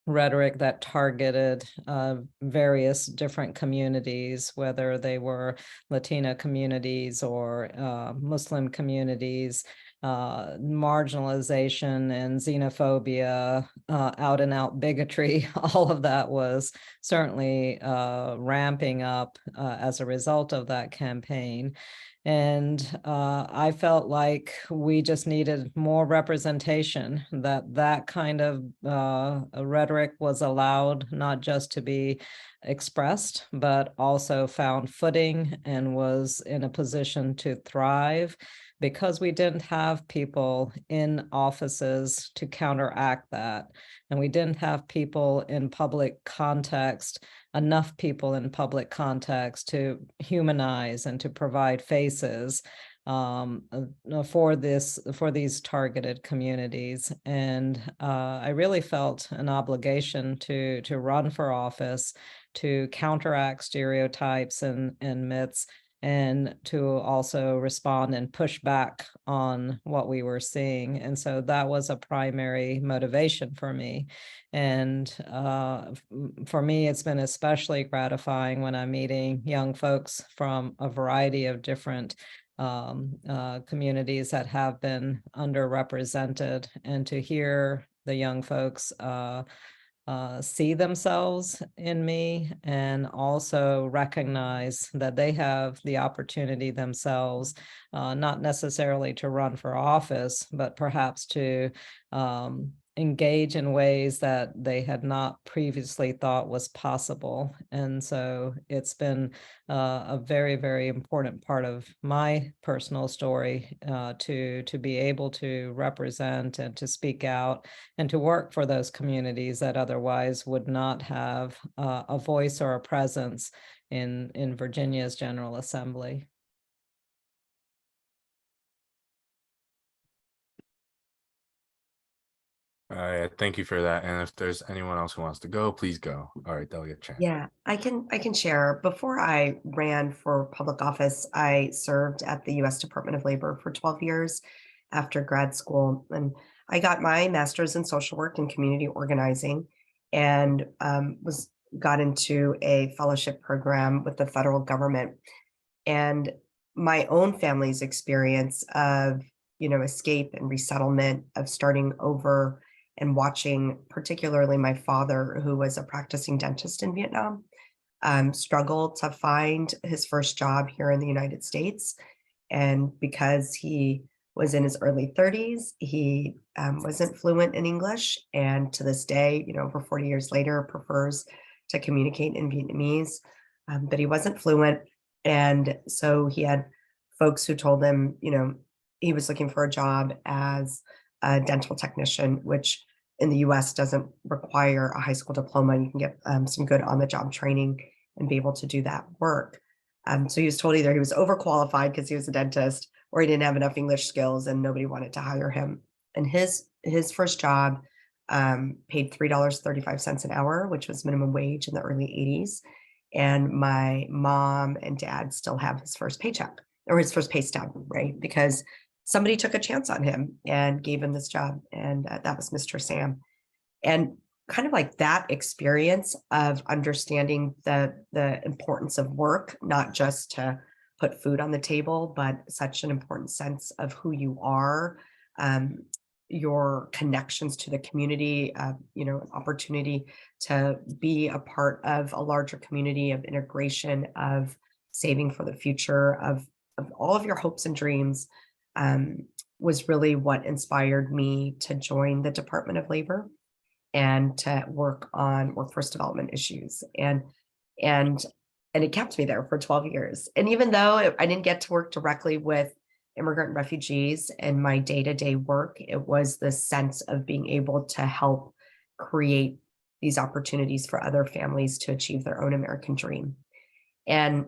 that targeted various different communities, whether they were Latina communities or Muslim communities, marginalization and xenophobia, out and out bigotry. All of that was certainly ramping up as a result of that campaign. And I felt like we just needed more representation, that kind of rhetoric was allowed not just to be expressed, but also found footing and was in a position to thrive, because we didn't have people in offices to counteract that. And we didn't have people in public context, enough people in public context to humanize and to provide faces for these targeted communities. And I really felt an obligation to run for office, to counteract stereotypes and myths, and to also respond and push back on what we were seeing. And so that was a primary motivation for me. And for me, it's been especially gratifying when I'm meeting young folks from a variety of different communities that have been underrepresented, and to hear the young folks see themselves in me, and also recognize that they have the opportunity themselves, not necessarily to run for office, but perhaps to engage in ways that they had not previously thought was possible. And so it's been a very, very important part of my personal story to be able to represent and to speak out and to work for those communities that otherwise would not have a voice or a presence in Virginia's General Assembly. Thank you for that. And if there's anyone else who wants to go, please go. All right, Delegate Chan. Yeah, I can share. Before I ran for public office, I served at the U.S. Department of Labor for 12 years after grad school. And I got my master's in social work and community organizing, and got into a fellowship program with the federal government. And my own family's experience of, escape and resettlement, of starting over, and watching particularly my father, who was a practicing dentist in Vietnam, struggle to find his first job here in the United States. And because he was in his early 30s, he wasn't fluent in English. And to this day, over 40 years later, prefers to communicate in Vietnamese, but he wasn't fluent. And so he had folks who told him, he was looking for a job as a dental technician, which in the US doesn't require a high school diploma. You can get some good on-the-job training and be able to do that work. So he was told either he was overqualified because he was a dentist, or he didn't have enough English skills and nobody wanted to hire him. And his first job paid $3.35 an hour, which was minimum wage in the early 80s. And my mom and dad still have his first paycheck, or his first pay stub, right? Because somebody took a chance on him and gave him this job. And that was Mr. Sam. And kind of like that experience of understanding the importance of work, not just to put food on the table, but such an important sense of who you are, your connections to the community, an opportunity to be a part of a larger community, of integration, of saving for the future, of all of your hopes and dreams, was really what inspired me to join the Department of Labor and to work on workforce development issues. And it kept me there for 12 years. And even though I didn't get to work directly with immigrant and refugees in my day-to-day work, it was the sense of being able to help create these opportunities for other families to achieve their own American dream. And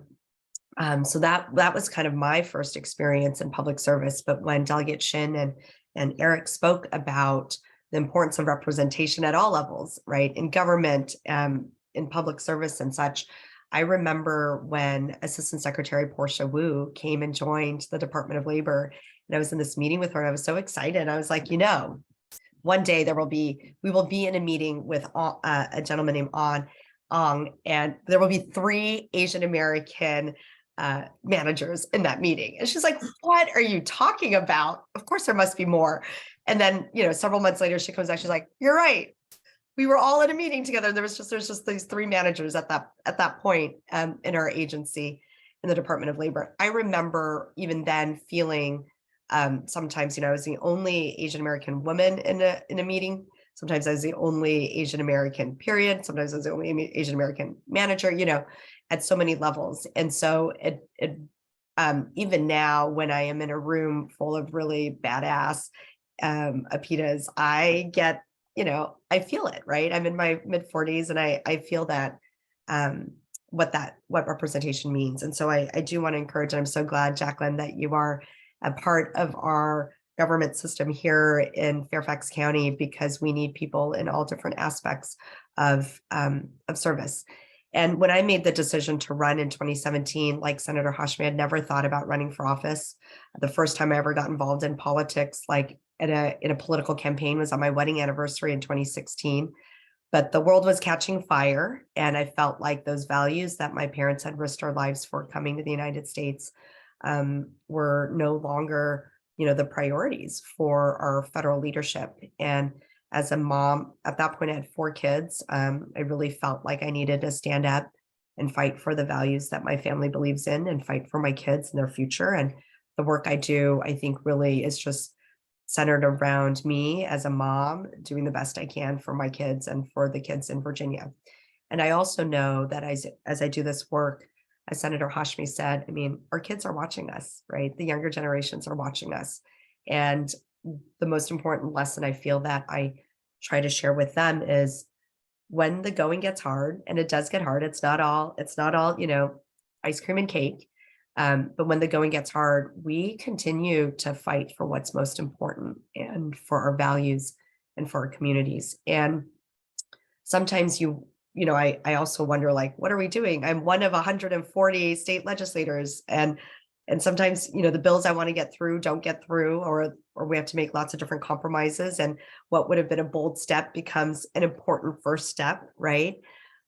so that was kind of my first experience in public service. But when Delegate Shin and Eric spoke about the importance of representation at all levels, right, in government, in public service and such, I remember when Assistant Secretary Portia Wu came and joined the Department of Labor, and I was in this meeting with her, and I was so excited. I was like, one day we will be in a meeting with a gentleman named Ong, and there will be 3 Asian American managers in that meeting. And she's like, what are you talking about? Of course there must be more. And then, several months later, she comes back, she's like, you're right. We were all in a meeting together. There's just these 3 managers at that point in our agency in the Department of Labor. I remember even then feeling sometimes, I was the only Asian American woman in a meeting. Sometimes I was the only Asian American period. Sometimes I was the only Asian American manager, at so many levels. And so even now, when I am in a room full of really badass APIDAs, I get, I feel it, right? I'm in my mid 40s and I feel that, what representation means. And so I do want to encourage, and I'm so glad, Jacqueline, that you are a part of our government system here in Fairfax County, because we need people in all different aspects of service. And when I made the decision to run in 2017, like Senator Hashmi, I'd never thought about running for office. The first time I ever got involved in politics, like in a political campaign, was on my wedding anniversary in 2016. But the world was catching fire, and I felt like those values that my parents had risked their lives for coming to the United States were no longer, the priorities for our federal leadership. And as a mom, at that point, I had 4 kids. I really felt like I needed to stand up and fight for the values that my family believes in, and fight for my kids and their future. And the work I do, I think, really is just centered around me as a mom doing the best I can for my kids and for the kids in Virginia. And I also know that as I do this work, as Senator Hashmi said, our kids are watching us, right? The younger generations are watching us. And the most important lesson I feel that I try to share with them is when the going gets hard, and it does get hard, it's not all, you know, ice cream and cake. But when the going gets hard, we continue to fight for what's most important and for our values and for our communities. And sometimes you know, I also wonder, like, what are we doing? I'm one of 140 state legislators, and sometimes, you know, the bills I want to get through don't get through, or we have to make lots of different compromises. And what would have been a bold step becomes an important first step, right?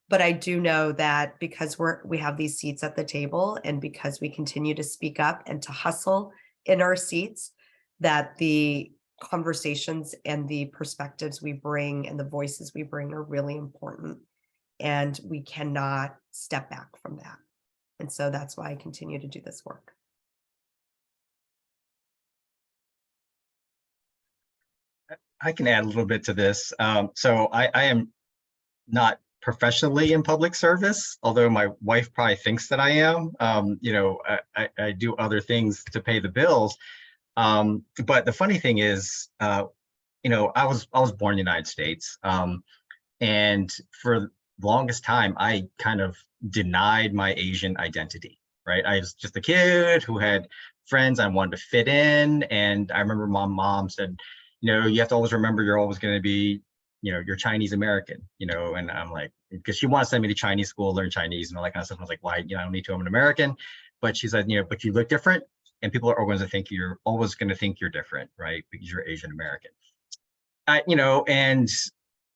But I do know that because we have these seats at the table, and because we continue to speak up and to hustle in our seats, that the conversations and the perspectives we bring and the voices we bring are really important. And we cannot step back from that. And so that's why I continue to do this work. I can add a little bit to this. So I am not professionally in public service, although my wife probably thinks that I am. You know, I do other things to pay the bills. But the funny thing is, you know, I was born in the United States, and for the longest time, I kind of denied my Asian identity. Right, I was just a kid who had friends I wanted to fit in, and I remember my mom said, you know, you have to always remember you're always going to be, you know, you're Chinese American, you know. And I'm like, because she wanted to send me to Chinese school, learn Chinese and all that kind of stuff. I was like, why? You know, I don't need to, I'm an American. But she said, you know, but you look different, and people are always going to think you're different, right? Because you're Asian American. You know, and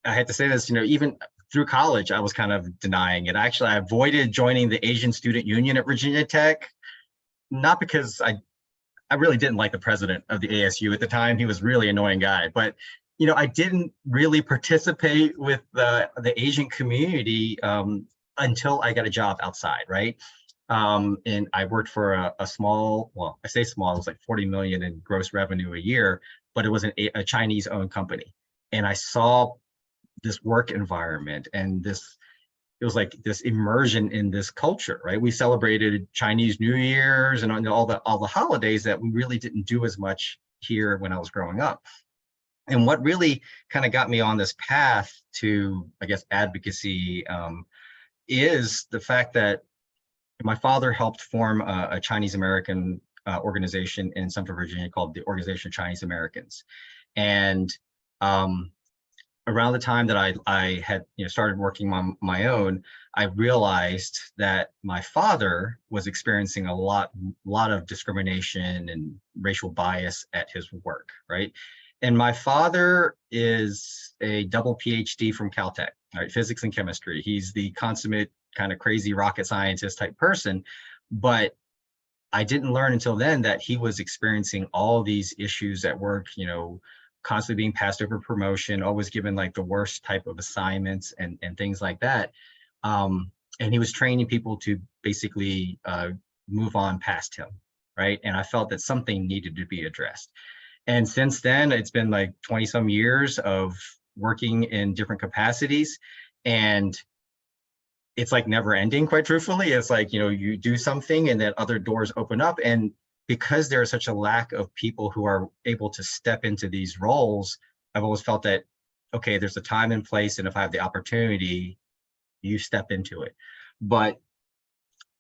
I had to say this, you know, even through college, I was kind of denying it. Actually, I avoided joining the Asian Student Union at Virginia Tech, not because I really didn't like the president of the ASU at the time. He was a really annoying guy, but you know, I didn't really participate with the Asian community until I got a job outside, right? And I worked for a small, well, I say small, it was like 40 million in gross revenue a year, but it was a Chinese-owned company. And I saw this work environment and it was like this immersion in this culture, right? We celebrated Chinese New Year's and all the holidays that we really didn't do as much here when I was growing up. And what really kind of got me on this path to, I guess, advocacy is the fact that my father helped form a Chinese American organization in Central Virginia called the Organization of Chinese Americans. And around the time that I had, you know, started working on my own, I realized that my father was experiencing a lot of discrimination and racial bias at his work, right? And my father is a double PhD from Caltech, right? Physics and chemistry. He's the consummate kind of crazy rocket scientist type person, but I didn't learn until then that he was experiencing all these issues at work, you know, constantly being passed over promotion, always given like the worst type of assignments and things like that. And he was training people to basically move on past him, right? And I felt that something needed to be addressed. And since then, it's been like 20 some years of working in different capacities, and it's like never ending, quite truthfully. It's like, you know, you do something and then other doors open up. And because there's such a lack of people who are able to step into these roles, I've always felt that, okay, there's a time and place, and if I have the opportunity, you step into it. But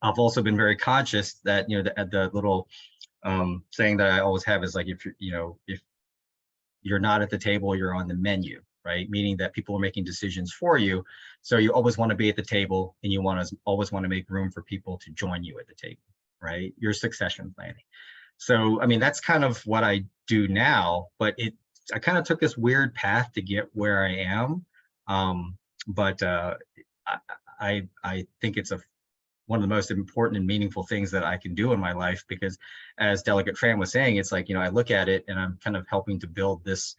I've also been very conscious that, you know, the little saying that I always have is like, if you're not at the table, you're on the menu, right? Meaning that people are making decisions for you. So you always want to be at the table, and you always want to make room for people to join you at the table, right? Your succession planning. So, I mean, that's kind of what I do now, but I kind of took this weird path to get where I am. But I think it's one of the most important and meaningful things that I can do in my life, because as Delegate Fran was saying, it's like, you know, I look at it and I'm kind of helping to build this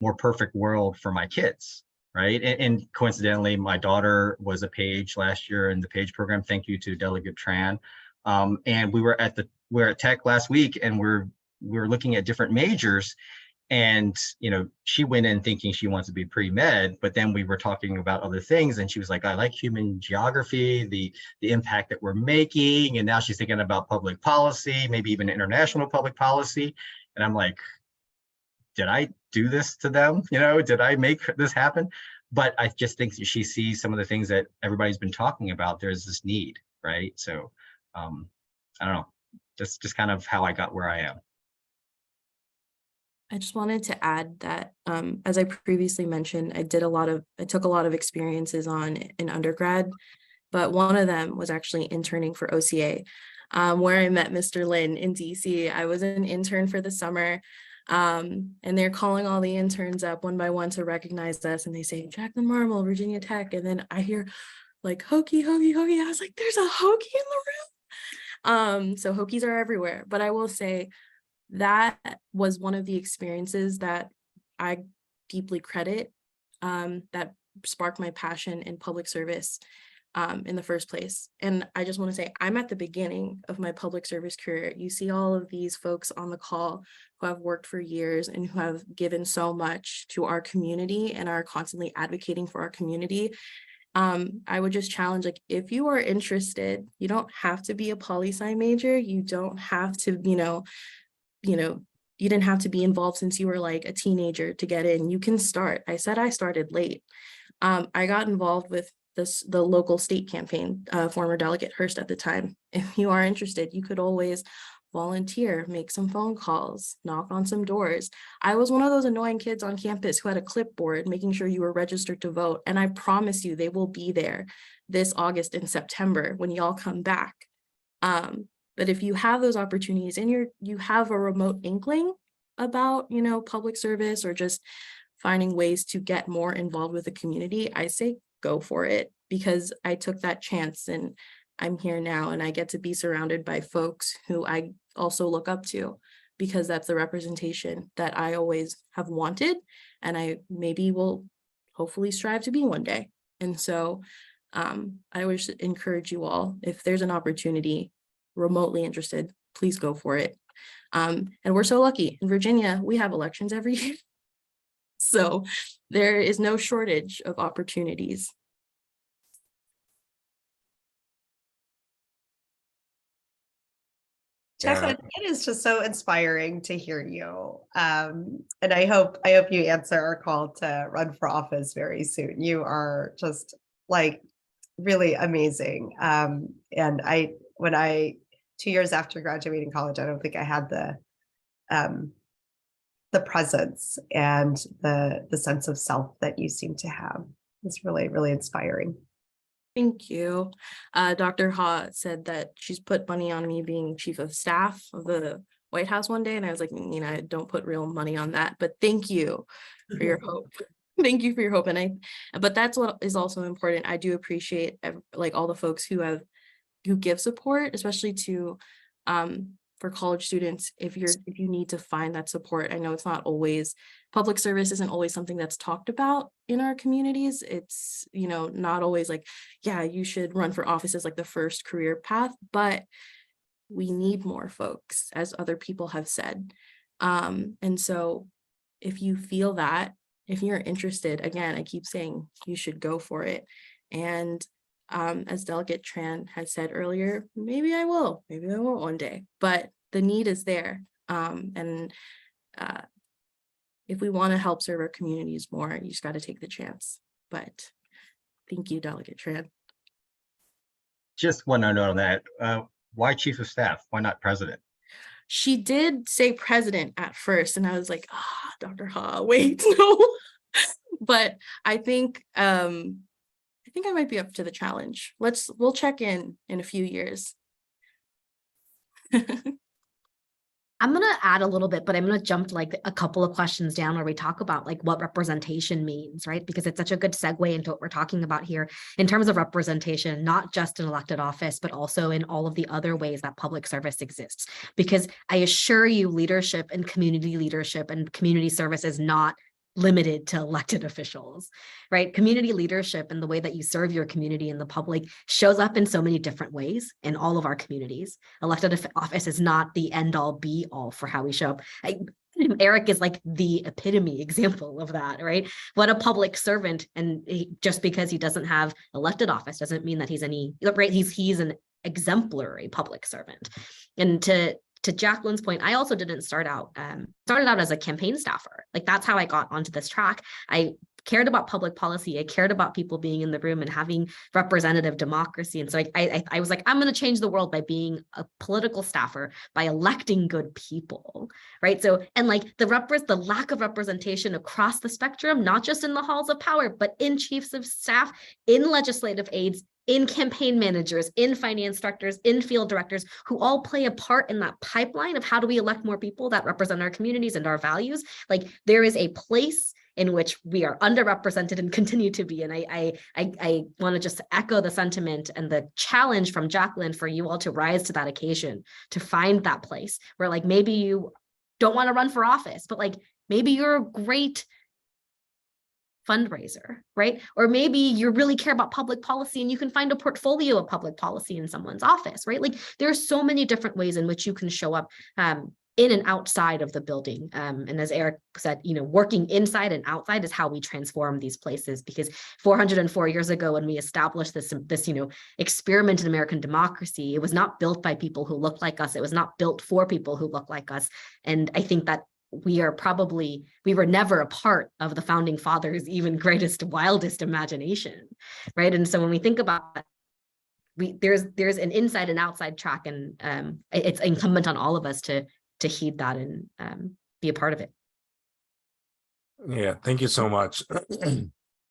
more perfect world for my kids, right? And coincidentally, my daughter was a page last year in the page program. Thank you to Delegate Tran. And we were at Tech last week, and we were looking at different majors. And, you know, she went in thinking she wants to be pre-med, but then we were talking about other things, and she was like, I like human geography, the impact that we're making. And now she's thinking about public policy, maybe even international public policy. And I'm like, did I do this to them? You know, did I make this happen? but I just think that she sees some of the things that everybody's been talking about. There's this need, right? So I don't know, just kind of how I got where I am. I just wanted to add that, as I previously mentioned, I took a lot of experiences on in undergrad, but one of them was actually interning for OCA, where I met Mr. Lin in DC. I was an intern for the summer, and they're calling all the interns up one by one to recognize us, and they say, Jacqueline Marmol, Virginia Tech, and then I hear like Hokie, Hokie, Hokie. I was like, there's a Hokie in the room. So Hokies are everywhere, but I will say, that was one of the experiences that I deeply credit, that sparked my passion in public service in the first place. And I just want to say, I'm at the beginning of my public service career. You see all of these folks on the call who have worked for years and who have given so much to our community and are constantly advocating for our community. I would just challenge, like, if you are interested, you don't have to be a poli-sci major. You don't have to, you didn't have to be involved since you were like a teenager to get in. You can start. I said I started late. I got involved with the local state campaign, former Delegate Hurst at the time. If you are interested, you could always volunteer, make some phone calls, knock on some doors. I was one of those annoying kids on campus who had a clipboard making sure you were registered to vote. And I promise you, they will be there this August and September when y'all come back. But if you have those opportunities and you have a remote inkling about, public service or just finding ways to get more involved with the community, I say go for it, because I took that chance and I'm here now and I get to be surrounded by folks who I also look up to, because that's the representation that I always have wanted and I maybe will hopefully strive to be one day. And so I would encourage you all, if there's an opportunity, remotely interested, please go for it. And we're so lucky in Virginia, we have elections every year. So there is no shortage of opportunities. Jacqueline, it is just so inspiring to hear you. And I hope you answer our call to run for office very soon. You are just like really amazing. And when I 2 years after graduating college, I don't think I had the presence and the sense of self that you seem to have. It's really, really inspiring. Thank you. Dr. Ha said that she's put money on me being chief of staff of the White House one day. And I was like, I don't put real money on that, but thank you for your hope. Thank you for your hope. But that's what is also important. I do appreciate like all the folks who give support, especially to for college students. If you need to find that support, I know it's not always, public service isn't always something that's talked about in our communities. It's, not always like, yeah, you should run for office as like the first career path, but we need more folks, as other people have said. And so if you feel that, if you're interested, again, I keep saying you should go for it. And as Delegate Tran had said earlier, maybe I won't one day, but the need is there. If we want to help serve our communities more, you just got to take the chance. But thank you, Delegate Tran. Just one note on that. Why chief of staff? Why not president? She did say president at first, and I was like, Dr. Ha, wait, no. But I think I might be up to the challenge. We'll check in a few years. I'm going to add a little bit, but I'm going to jump like a couple of questions down where we talk about like what representation means, right? Because it's such a good segue into what we're talking about here in terms of representation, not just in elected office, but also in all of the other ways that public service exists. Because I assure you, leadership and community service is not limited to elected officials, right? Community leadership and the way that you serve your community and the public shows up in so many different ways in all of our communities. Elected office is not the end all be all for how we show up. Eric is like the epitome example of that, right? What a public servant, and just because he doesn't have elected office doesn't mean that he's he's an exemplary public servant. And to Jacqueline's point, I also didn't started out as a campaign staffer. Like that's how I got onto this track. I cared about public policy. I cared about people being in the room and having representative democracy. And so I was like, I'm going to change the world by being a political staffer, by electing good people, right? So, and like the lack of representation across the spectrum, not just in the halls of power, but in chiefs of staff, in legislative aides, in campaign managers, in finance directors, in field directors, who all play a part in that pipeline of how do we elect more people that represent our communities and our values. Like there is a place in which we are underrepresented and continue to be. And I want to just echo the sentiment and the challenge from Jacqueline for you all to rise to that occasion, to find that place where like maybe you don't want to run for office, but like maybe you're a great fundraiser, right? Or maybe you really care about public policy and you can find a portfolio of public policy in someone's office, right? Like there are so many different ways in which you can show up in and outside of the building. And as Eric said, you know, working inside and outside is how we transform these places, because 404 years ago, when we established this, you know, experiment in American democracy, it was not built by people who look like us. It was not built for people who look like us. And I think that we were never a part of the founding fathers' even greatest, wildest imagination, right? And so when we think about that, there's an inside and outside track, and it's incumbent on all of us to heed that and be a part of it. Yeah, thank you so much. You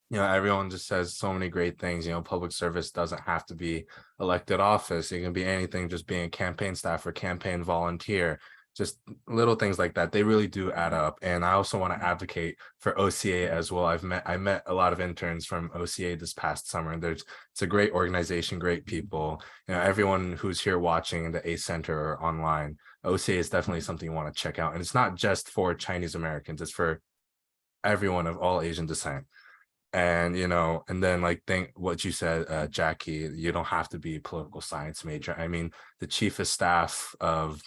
know, everyone just says so many great things. You know, public service doesn't have to be elected office. It can be anything, just being a campaign staff or campaign volunteer. Just little things like that, they really do add up. And I also want to advocate for OCA as well. I met a lot of interns from OCA this past summer, and it's a great organization, great people. You know, everyone who's here watching in the ACE Center or online, OCA is definitely something you want to check out. And it's not just for Chinese Americans, it's for everyone of all Asian descent. And, you know, and then like think what you said, Jackie, you don't have to be a political science major. I mean, the chief of staff of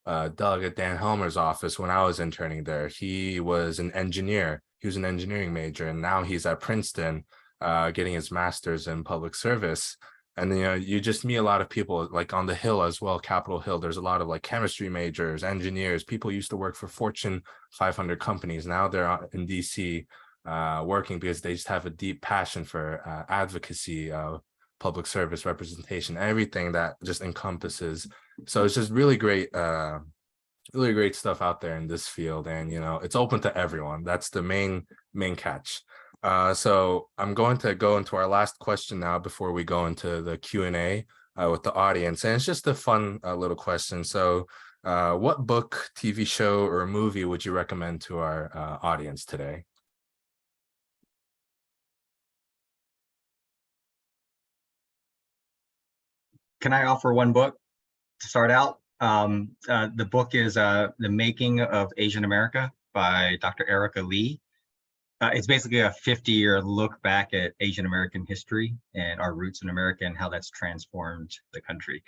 Delegate Dan Helmer's office, when I was interning there, he was an engineer. He was an engineering major, and now he's at Princeton getting his master's in public service. And you know, you just meet a lot of people like on the Hill as well, Capitol Hill. There's a lot of like chemistry majors, engineers, people used to work for Fortune 500 companies. Now they're in DC working because they just have a deep passion for advocacy, public service, representation, everything that just encompasses. So it's just really great stuff out there in this field. And, you know, it's open to everyone. That's the main catch. So I'm going to go into our last question now before we go into the Q&A with the audience. And it's just a fun little question. So what book, TV show, or movie would you recommend to our audience today? Can I offer one book to start out? The book is The Making of Asian America by Dr. Erica Lee. It's basically a 50-year look back at Asian American history and our roots in America and how that's transformed the country.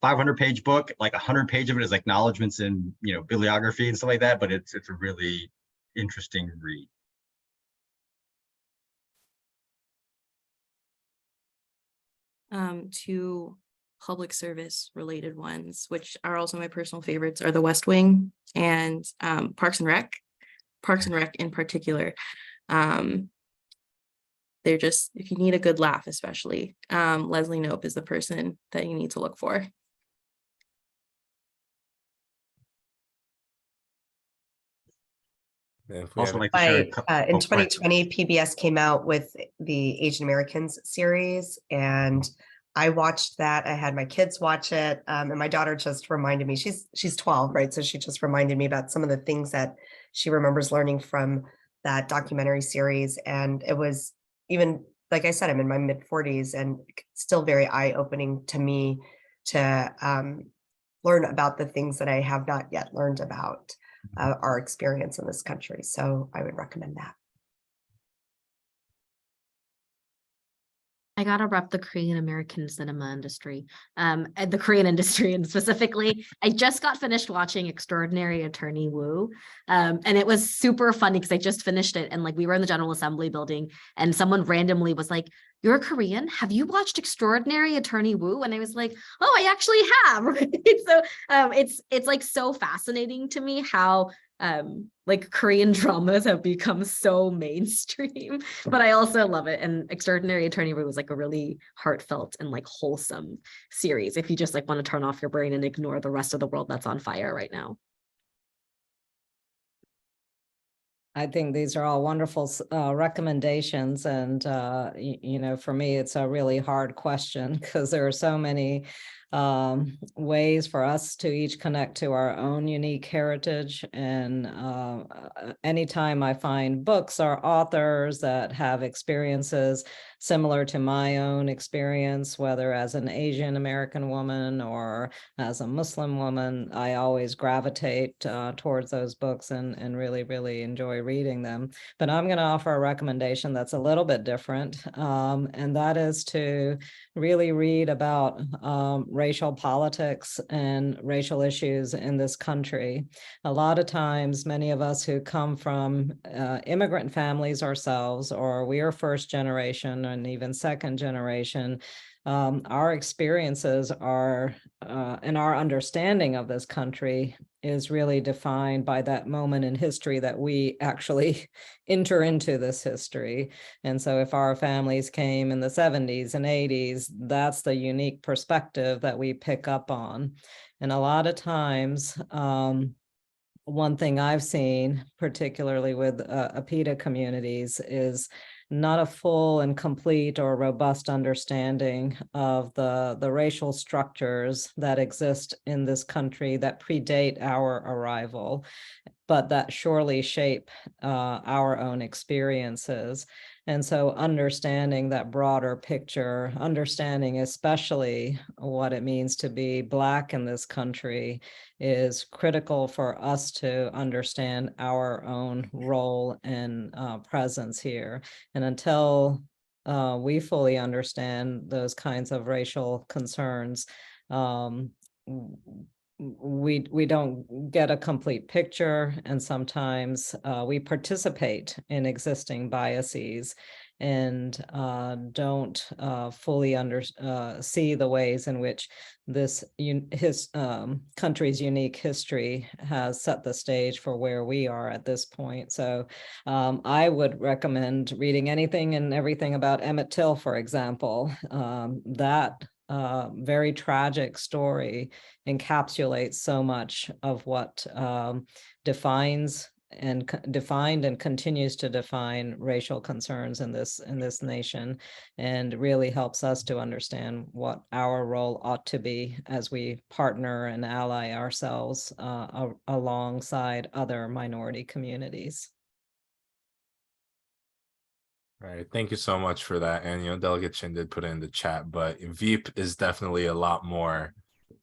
500-page book, like 100 pages of it is acknowledgments and, you know, bibliography and stuff like that, but it's a really interesting read. Two public service related ones, which are also my personal favorites, are The West Wing and Parks and Rec. Parks and Rec in particular. They're just, if you need a good laugh, especially, Leslie Knope is the person that you need to look for. Also like to share in 2020, PBS came out with the Asian Americans series, and I watched that. I had my kids watch it, and my daughter just reminded me, she's 12, right? So she just reminded me about some of the things that she remembers learning from that documentary series. And it was, even like I said, I'm in my mid-40s and still very eye-opening to me to learn about the things that I have not yet learned about our experience in this country. So I would recommend that. I gotta rep the Korean American cinema industry, and the Korean industry, and specifically, I just got finished watching Extraordinary Attorney Woo, and it was super funny because I just finished it, and like we were in the General Assembly building, and someone randomly was like, "You're Korean? Have you watched Extraordinary Attorney Woo?" And I was like, "Oh, I actually have." Right? So it's like so fascinating to me how like Korean dramas have become so mainstream, but I also love it. And Extraordinary Attorney Woo was like a really heartfelt and like wholesome series if you just like want to turn off your brain and ignore the rest of the world that's on fire right now. I think these are all wonderful recommendations. And, you know, for me, it's a really hard question because there are so many ways for us to each connect to our own unique heritage. And anytime I find books or authors that have experiences similar to my own experience, whether as an Asian American woman or as a Muslim woman, I always gravitate towards those books and really, really enjoy reading them. But I'm going to offer a recommendation that's a little bit different, and that is to really read about racial politics and racial issues in this country. A lot of times, many of us who come from immigrant families ourselves, or we are first generation and even second generation, our experiences are and our understanding of this country is really defined by that moment in history that we actually enter into this history. And so if our families came in the 70s and 80s, that's the unique perspective that we pick up on. And a lot of times, one thing I've seen, particularly with APIDA communities, is not a full and complete or robust understanding of the racial structures that exist in this country that predate our arrival, but that surely shape our own experiences. And so understanding that broader picture, understanding especially what it means to be Black in this country, is critical for us to understand our own role and presence here. And until we fully understand those kinds of racial concerns, we don't get a complete picture, and sometimes we participate in existing biases and don't fully see the ways in which this country's unique history has set the stage for where we are at this point. So I would recommend reading anything and everything about Emmett Till, for example. That very tragic story encapsulates so much of what defined and continues to define racial concerns in this nation, and really helps us to understand what our role ought to be as we partner and ally ourselves alongside other minority communities. All right, thank you so much for that. And, you know, Delegate Chin did put it in the chat, but Veep is definitely a lot more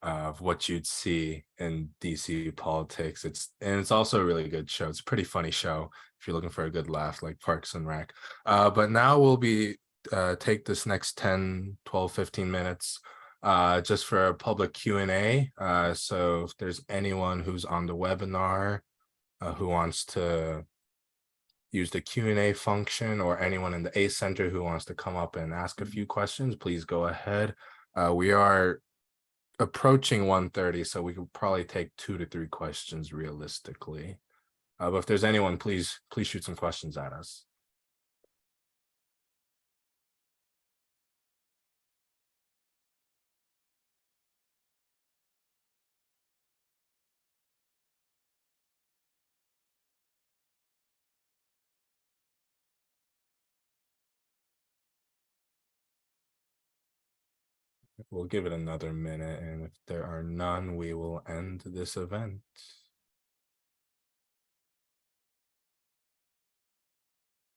of what you'd see in DC politics. It's also a really good show. It's a pretty funny show if you're looking for a good laugh, like Parks and Rec. But now we'll be take this next 10, 12, 15 minutes just for a public Q&A. So if there's anyone who's on the webinar who wants to use the Q&A function, or anyone in the ACE Center who wants to come up and ask a few questions, please go ahead. We are approaching 1:30, so we could probably take 2 to 3 questions realistically. But if there's anyone, please shoot some questions at us. We'll give it another minute, and if there are none, we will end this event.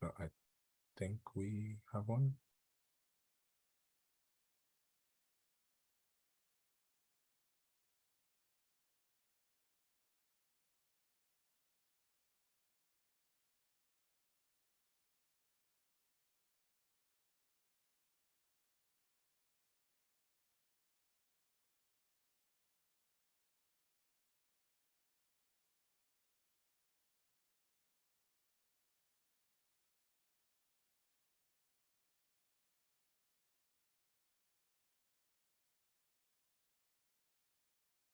I think we have one.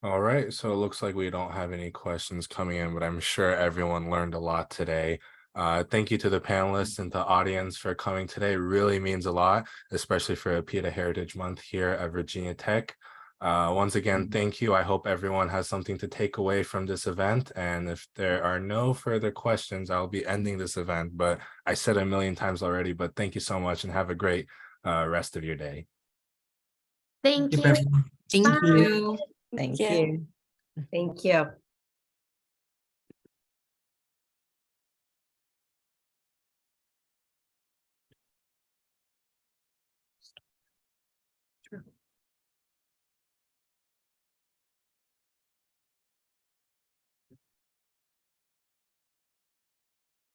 All right, so it looks like we don't have any questions coming in, but I'm sure everyone learned a lot today. Thank you to the panelists and the audience for coming today. It really means a lot, especially for APIDA Heritage Month here at Virginia Tech. Once again, thank you. I hope everyone has something to take away from this event. And if there are no further questions, I'll be ending this event. But I said a million times already, but thank you so much and have a great rest of your day. Thank you. Thank Bye. you. Thank Yeah. you. Thank you.